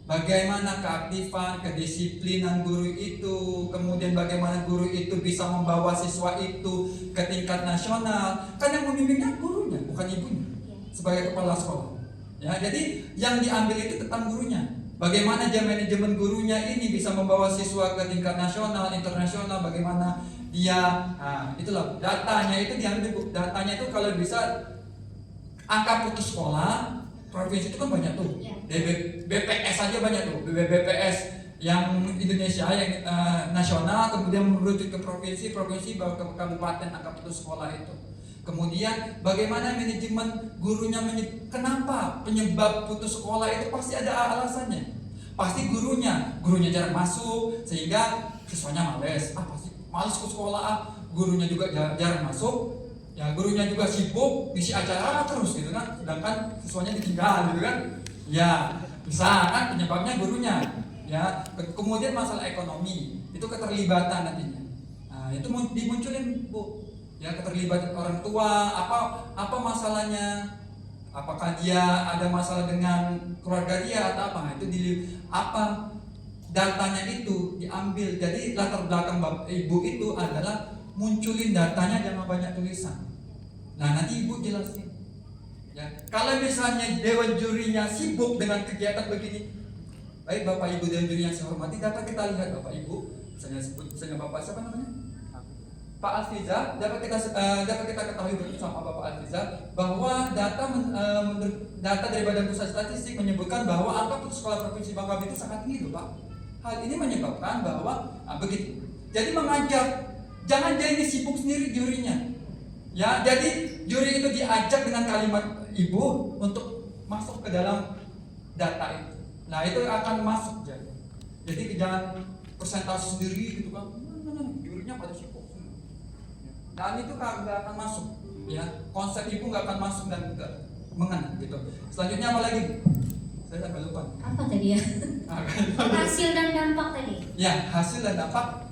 Bagaimana keaktifan, kedisiplinan guru itu, kemudian bagaimana guru itu bisa membawa siswa itu ke tingkat nasional. Kan yang membimbingnya gurunya, bukan ibunya sebagai kepala sekolah. Ya, jadi yang diambil itu tentang gurunya. Bagaimana dia manajemen gurunya ini bisa membawa siswa ke tingkat nasional, internasional, bagaimana dia, itulah datanya itu diambil. Datanya itu kalau bisa angka putus sekolah provinsi itu kan banyak tuh. BPS aja banyak tuh. BPS yang Indonesia yang nasional, kemudian merujuk ke provinsi baru ke kabupaten angka putus sekolah itu. Kemudian bagaimana manajemen gurunya kenapa penyebab putus sekolah itu pasti ada alasannya. Pasti gurunya jarang masuk sehingga siswanya males. Pasti males ke sekolah. Gurunya juga jarang masuk. Ya gurunya juga sibuk ngisi acara terus gitu kan, sedangkan siswanya ditinggal gitu kan. Ya bisa kan penyebabnya gurunya. Ya kemudian masalah ekonomi itu keterlibatan nantinya. Nah itu dimunculin Bu. Ya keterlibatan orang tua, apa masalahnya? Apakah dia ada masalah dengan keluarga dia atau apa? Nah, itu datanya itu diambil. Jadi latar belakang Ibu itu adalah munculin datanya, jangan banyak tulisan. Nah nanti Ibu jelasin. Ya, kalau misalnya dewan jurinya sibuk dengan kegiatan begini, baik Bapak Ibu dewan juri yang saya hormati, dapat kita lihat Bapak Ibu, misalnya Bapak siapa namanya? Pak Alfiza, dapat kita ketahui bersama Bapak Alfiza bahwa data dari Badan Pusat Statistik menyebutkan bahwa angka putus sekolah Provinsi Bangka Belitung sangat tinggi loh Pak. Hal ini menyebabkan bahwa begitu. Jadi mengajak jangan jadi sibuk sendiri jurinya. Ya, jadi juri itu diajak dengan kalimat ibu untuk masuk ke dalam data itu. Nah, itu akan masuk jadi jangan persentase sendiri gitu kan. Jurinya pada sibuk. Dan itu nggak akan masuk. Ya, konsep ibu nggak akan masuk dan nggak mengena gitu. Selanjutnya apa lagi? Saya sampai lupa. Apa tadi ya? Hasil dan dampak tadi. Ya, hasil dan dampak.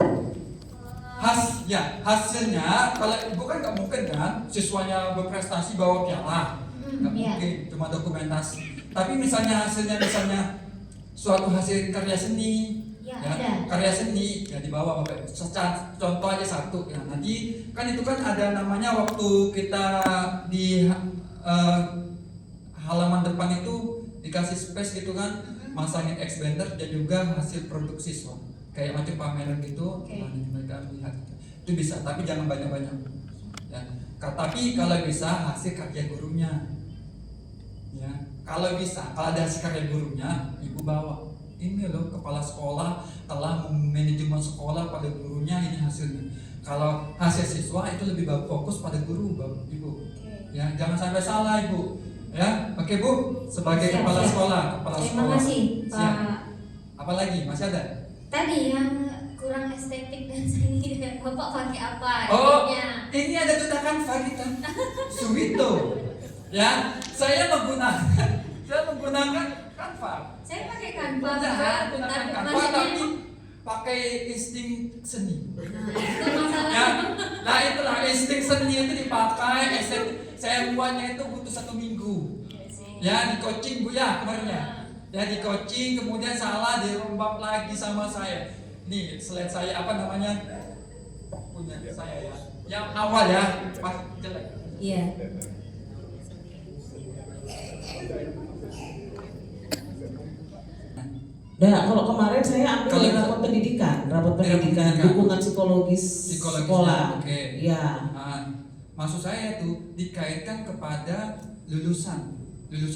Hasilnya kalau ibu kan nggak mungkin kan siswanya berprestasi bawa piala, nggak Iya. mungkin cuma dokumentasi. Tapi misalnya suatu hasil karya seni, Ya, ya, ada. karya seni ya dibawa Bapak. Contoh aja satu, ya nanti kan itu kan ada namanya waktu kita di halaman depan itu dikasih space gitu kan, masangin expander dan juga hasil produksi siswa. Kayak macam pameran gitu, Oke. nanti mereka lihat itu bisa, tapi jangan banyak-banyak. Ya. Tapi kalau bisa hasil karya gurunya, ya kalau bisa, kalau ada hasil karya gurunya, ibu bawa. Ini loh kepala sekolah telah manajemen sekolah pada gurunya, ini hasilnya. Kalau hasil siswa itu lebih fokus pada guru, ibu. Ya jangan sampai salah ibu. Ya, oke bu, sebagai Siap, kepala siap. sekolah, Terima kasih, Siap. Pak. Apalagi masih ada? Tadi yang kurang estetik dan seni, Bapak pakai apa? Oh, Ininya. ini ada tutakan Faritan Suwito. Ya, saya menggunakan Canva. Saya pakai Canva, Saya Pak. menggunakan Tapi Canva maksudnya, tapi pakai insting seni. nah, itu masalah. Ya, nah itulah insting seni itu dipakai. Saya buatnya itu butuh 1 minggu. Ya, di coaching bu ya kemarin ya. Ya di coaching, kemudian salah dirombak lagi sama saya. Nih slide saya apa namanya punya saya ya. Yang awal ya, pas jelek. Iya. Nah, kalau kemarin saya ambil Kalau- rapot pendidikan, pendidikan. dukungan psikologis Psikologis, sekolah. oke. Ya. Nah, maksud saya tuh dikaitkan kepada lulusan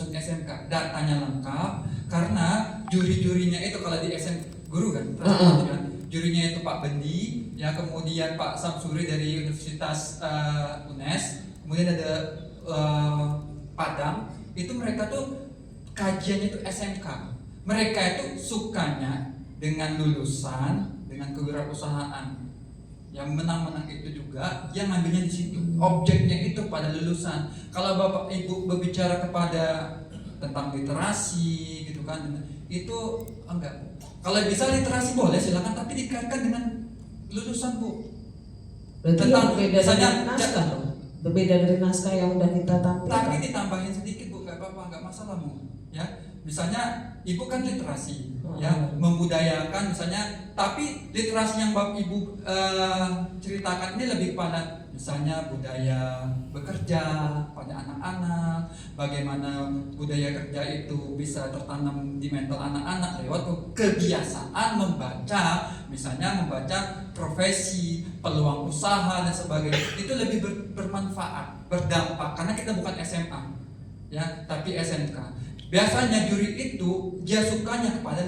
SMK, datanya lengkap karena juri-jurinya itu kalau di SMK guru kan, kan? Jurinya itu Pak Bendi, ya kemudian Pak Samsuri dari Universitas UNES, kemudian ada Padang, itu mereka tuh kajiannya itu SMK. Mereka itu sukanya dengan lulusan, dengan kewirausahaan. Yang menang-menang itu juga dia ngambilnya di situ. Objeknya itu pada lulusan. Kalau Bapak Ibu berbicara kepada tentang literasi gitu kan, itu enggak. Kalau bisa literasi boleh silakan, tapi dikaitkan dengan lulusan bu. Berarti Tentang- berbeda misalnya, dari naskah dong. Berbeda dari naskah yang udah kita Tapi tampilkan. ditambahin sedikit bu, nggak apa-apa, nggak masalah bu. Ya, misalnya ibu kan literasi, ya membudayakan misalnya. Tapi literasi yang Bapak Ibu ceritakan ini lebih pada misalnya budaya bekerja pada anak-anak, bagaimana budaya kerja itu bisa tertanam di mental anak-anak lewat kebiasaan membaca, misalnya membaca profesi, peluang usaha dan sebagainya. Itu lebih bermanfaat, berdampak karena kita bukan SMA, ya, tapi SMK. Biasanya juri itu dia sukanya kepada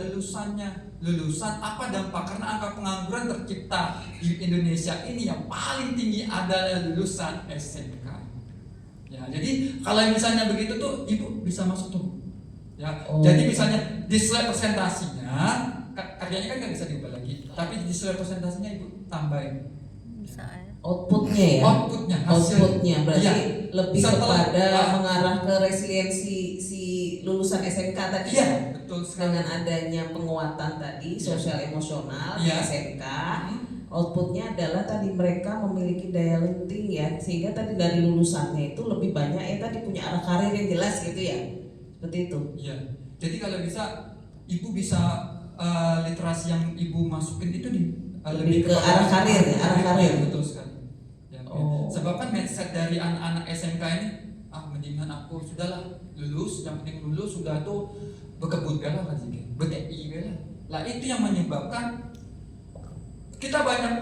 lulusan apa dampak, karena angka pengangguran tercipta di Indonesia ini yang paling tinggi adalah lulusan SMK. Ya, jadi kalau misalnya begitu tuh ibu bisa masuk tuh. Ya, jadi misalnya di slide presentasinya karyanya kan nggak bisa diubah lagi, tapi di slide presentasinya ibu tambahin Bisa ya. Outputnya ya. outputnya, hasil. Outputnya berarti Iya. lebih Setelah- kepada Nah. mengarah ke resiliensi si lulusan SMK tadi. Iya, betul sekali. Dengan adanya penguatan tadi sosial emosional di Iya. SMK, Hmm. outputnya adalah tadi mereka memiliki daya lenting ya, sehingga tadi dari lulusannya itu lebih banyak ya tadi punya arah karir yang jelas gitu ya, seperti itu. Iya. Jadi kalau bisa ibu bisa literasi yang ibu masukin itu Lebih ke arah karir ya, arah karir. Betul sekali. Ya, Oh. Sebab kan mindset dari anak-anak SMK ini, mendingan aku sudahlah lulus, yang penting lulus sudah tuh berkebut bela kan sih, BTI bela. Lah itu yang menyebabkan kita banyak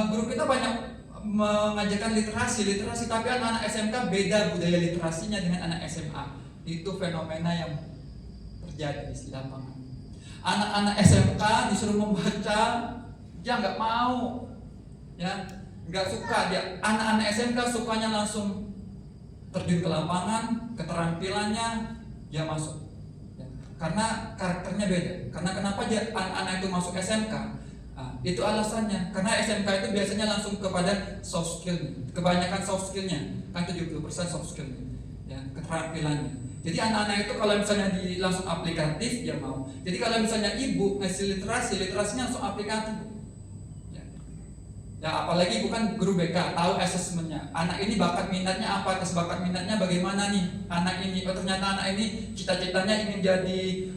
guru kita banyak mengajarkan literasi, tapi anak-anak SMK beda budaya literasinya dengan anak SMA. Itu fenomena yang terjadi di lapangan. Anak-anak SMK disuruh membaca, dia nggak mau, ya. nggak suka dia. Anak-anak SMK sukanya langsung terjun ke lapangan, keterampilannya dia masuk. Ya, karena karakternya beda. Karena kenapa dia anak-anak itu masuk SMK? Nah, itu alasannya. Karena SMK itu biasanya langsung kepada soft skill. Kebanyakan soft skillnya kan 70% soft skill. Ya, keterampilannya. Jadi anak-anak itu kalau misalnya langsung aplikatif dia mau. Jadi kalau misalnya ibu ngasih literasinya langsung aplikatif. Ya apalagi bukan guru BK, tahu asesmennya. Anak ini bakat minatnya apa, tes bakat minatnya bagaimana nih anak ini. Oh ternyata anak ini cita-citanya ingin jadi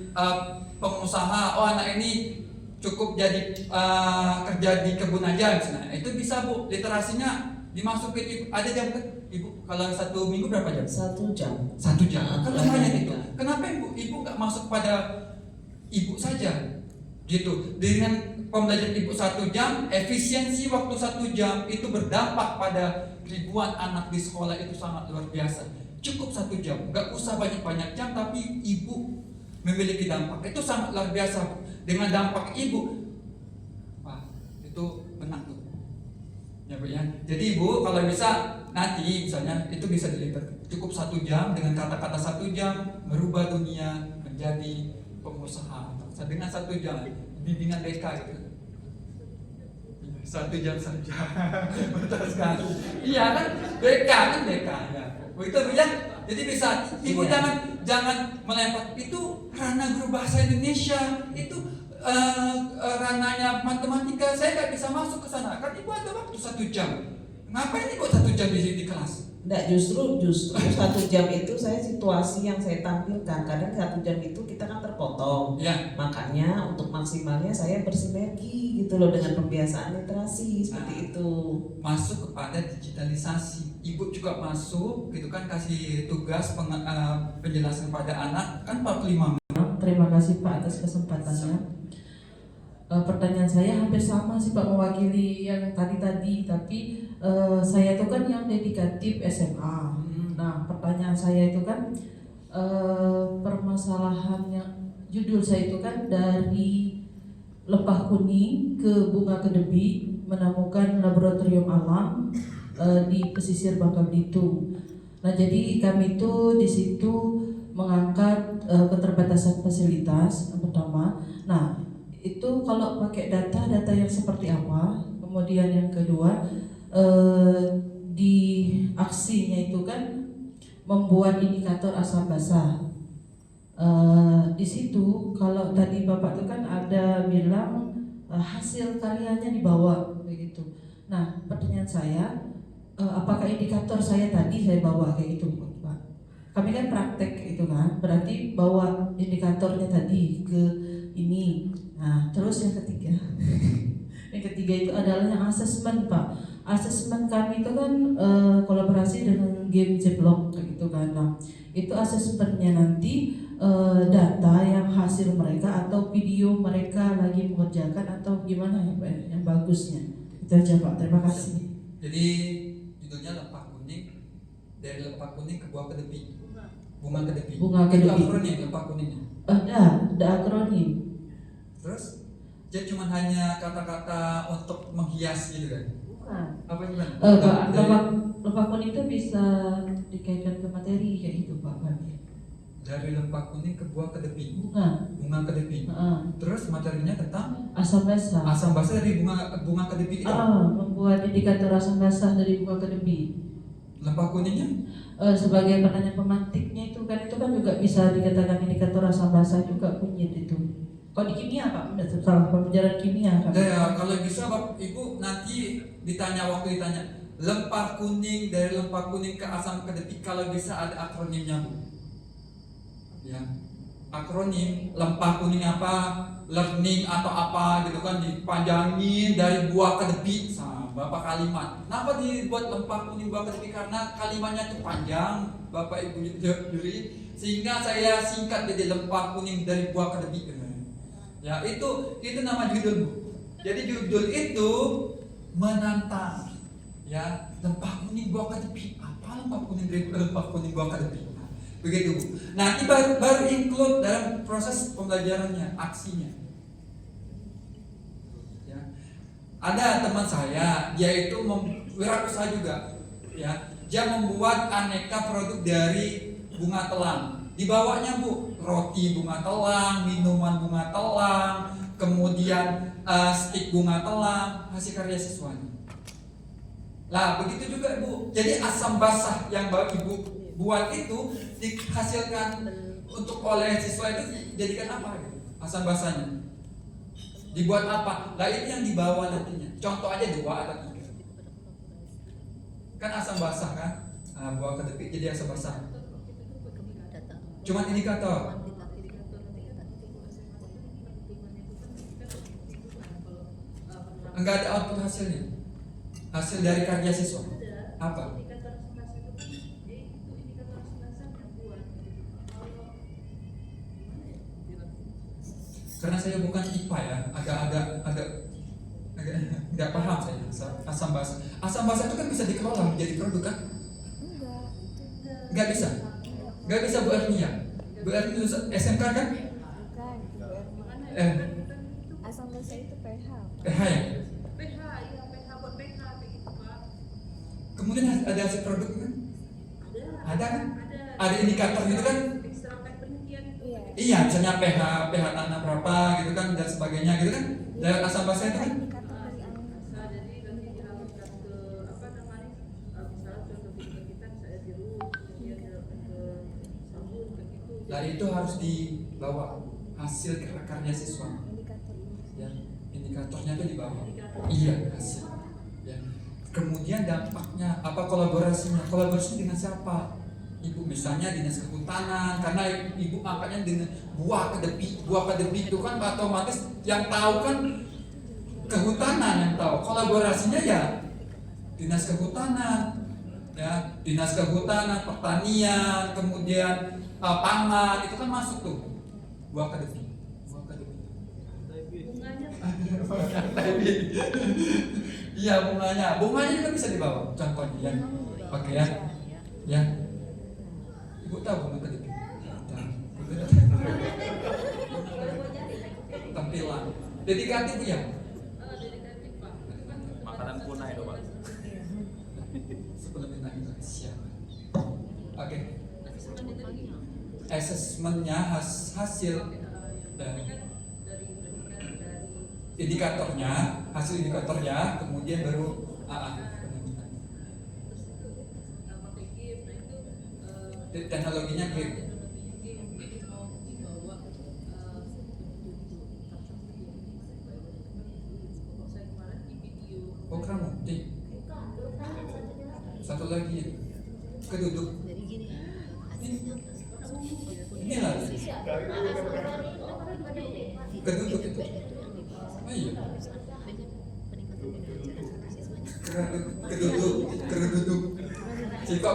pengusaha. Oh anak ini cukup jadi kerja di kebun aja misalnya. Itu bisa Bu, literasinya dimasukin. Ada jam kan Ibu? Kalau 1 minggu berapa jam? 1 jam. 1 jam. Kan lumayan itu. Kenapa ibu nggak masuk pada ibu saja? Gitu. Dengan pembelajaran ibu 1 jam, efisiensi waktu 1 jam itu berdampak pada ribuan anak di sekolah itu sangat luar biasa. Cukup 1 jam, nggak usah banyak-banyak jam, tapi ibu memiliki dampak itu sangat luar biasa. Dengan dampak ibu, wah itu menang tuh. Ya Bu ya. Jadi ibu kalau bisa nanti misalnya itu bisa dilipat cukup 1 jam dengan kata-kata 1 jam merubah dunia menjadi pengusaha. Dengan 1 jam bimbingan BK gitu. 1 jam saja. Betul sekali. Iya kan BK ya. Begitu Bu ya. Jadi bisa ibu jangan melempar itu ranah guru bahasa Indonesia itu ranahnya matematika saya nggak bisa masuk ke sana. Kan ibu ada waktu 1 jam. Ngapain ibu 1 jam di kelas? Enggak, justru 1 jam itu saya situasi yang saya tampilkan. Kadang 1 jam itu kita kan terpotong. Ya. Makanya untuk maksimalnya saya bersinergi gitu loh dengan pembiasaan literasi seperti itu. Masuk kepada digitalisasi. Ibu juga masuk gitu kan kasih tugas penjelasan pada anak kan 45 menit. Terima kasih Pak atas kesempatannya. Pertanyaan saya hampir sama sih Pak, mewakili yang tadi, tapi saya itu kan yang dedikatif SMA. Nah pertanyaan saya itu kan permasalahannya, judul saya itu kan dari Lempah Kuning ke Bunga Kedebi, menemukan laboratorium alam di pesisir Bangka Belitung. Nah jadi kami itu di situ mengangkat keterbatasan fasilitas yang pertama. Nah itu kalau pakai data yang seperti apa? Kemudian yang kedua di aksinya itu kan membuat indikator asam basah. Di situ kalau tadi Bapak itu kan ada bilang hasil karyanya dibawa begitu. Nah pertanyaan saya, apakah indikator saya tadi saya bawa kayak gitu Pak? Kami kan praktek itu kan, berarti bawa indikatornya tadi ke ini. Nah, terus yang ketiga, itu adalah yang asesmen Pak. Asesmen kami itu kan kolaborasi dengan game Jeblok gitu kan. Nah, itu asesmennya nanti data yang hasil mereka atau video mereka lagi mengerjakan atau gimana ya Pak yang bagusnya. Itu aja Pak. Terima kasih. Jadi judulnya Lempah Kuning, dari Lempah Kuning ke Bunga Kedebi. Bunga Kedebi. Bunga Kedebi. Itu akronim Lempah Kuningnya. Ada akronim. Terus dia cuma hanya kata-kata untuk menghias gitu kan? Bukan. Apa gimana? Lempah kuning itu bisa dikaitkan ke materi kayak gitu Pak. Dari Lempah Kuning ke Bunga Kedebi. Bunga Kedebi. Terus materinya tentang asam basah. Asam basah dari bunga Kedebi itu. Membuat indikator asam basah dari Bunga Kedebi. Lempah Kuningnya? Sebagai pertanyaan pemantiknya itu kan juga bisa dikatakan indikator asam basah juga kunyit itu. Kalau di kimia Pak, salah pembelajaran kimia kan? Ya, kalau bisa Bapak Ibu nanti waktu ditanya Lempah Kuning, dari Lempah Kuning ke Asam Kedebi, kalau bisa ada akronimnya Bu. Ya, akronim Lempah Kuning apa, learning atau apa gitu kan, dipanjangin dari Buah Kedebi sama Bapak kalimat. Kenapa dibuat Lempah Kuning Buah Kedebi? Karena kalimatnya itu panjang Bapak Ibu juri, sehingga saya singkat jadi Lempah Kuning dari Buah Kedebi. Ya itu nama judul Bu. Jadi judul itu menantang. Ya Lempah Kuning Buah Kedebi. Apa Lempah Kuning dari Lempah Kuning Buah Kedebi? Begitu Bu. Nanti baru include dalam proses pembelajarannya, aksinya. Ya. Ada teman saya, dia itu wirausaha juga, ya. Dia membuat aneka produk dari bunga telang. Dibawanya Bu, roti bunga telang, minuman bunga telang, kemudian stik bunga telang, hasil karya siswanya. Lah begitu juga Bu. Jadi asam basah yang Ibu buat itu dihasilkan untuk oleh siswa itu jadikan apa? Asam basahnya dibuat apa? Lah itu yang dibawa nantinya. Contoh aja 2 atau 3. Kan asam basah kan? Buah kedepit jadi asam basah. Cuman indikator. Enggak ada output hasilnya. Hasil dari karya siswa. Apa? Karena saya bukan IPA ya, agak nggak paham saya asam basah. Asam basah itu kan bisa dikelola menjadi produk kan? Nggak bisa. Nggak bisa Bu Ernia. Bu Ernia lulus SMK kan? Bukan. Asam basah itu pH. PH ya? Kemudian ada hasil produk kan? Ada kan? Ada indikator gitu kan? Iya, misalnya pH tanah berapa gitu kan dan sebagainya gitu kan? Dari asam basah itu kan? Nah itu harus dibawa hasil karya siswa. Ya, indikatornya itu dibawa. Iya hasil. Ya. Kemudian dampaknya apa, kolaborasinya? Kolaborasi dengan siapa? Ibu misalnya dinas kehutanan, karena ibu angkatnya dengan buah kedepi itu kan otomatis yang tahu kan kehutanan, yang tahu kolaborasinya ya dinas kehutanan, ya dinas kehutanan, pertanian, kemudian pangan itu kan masuk tuh buah kedepi. Iya bunganya juga bisa dibawa contohnya ya. Oke ya, ya. Ibu tahu bunga kedepi? Tampilan. Dedikatif ya? Makanan punah itu Pak. Sebelum kita siap. Oke. Assessmentnya hasil indikatornya, hasil indikatornya, kemudian baru teknologinya game. Program multi. Satu lagi keduduk. Ini lagi. Keduduk itu. Oh iya. Keduduk. Jadi kok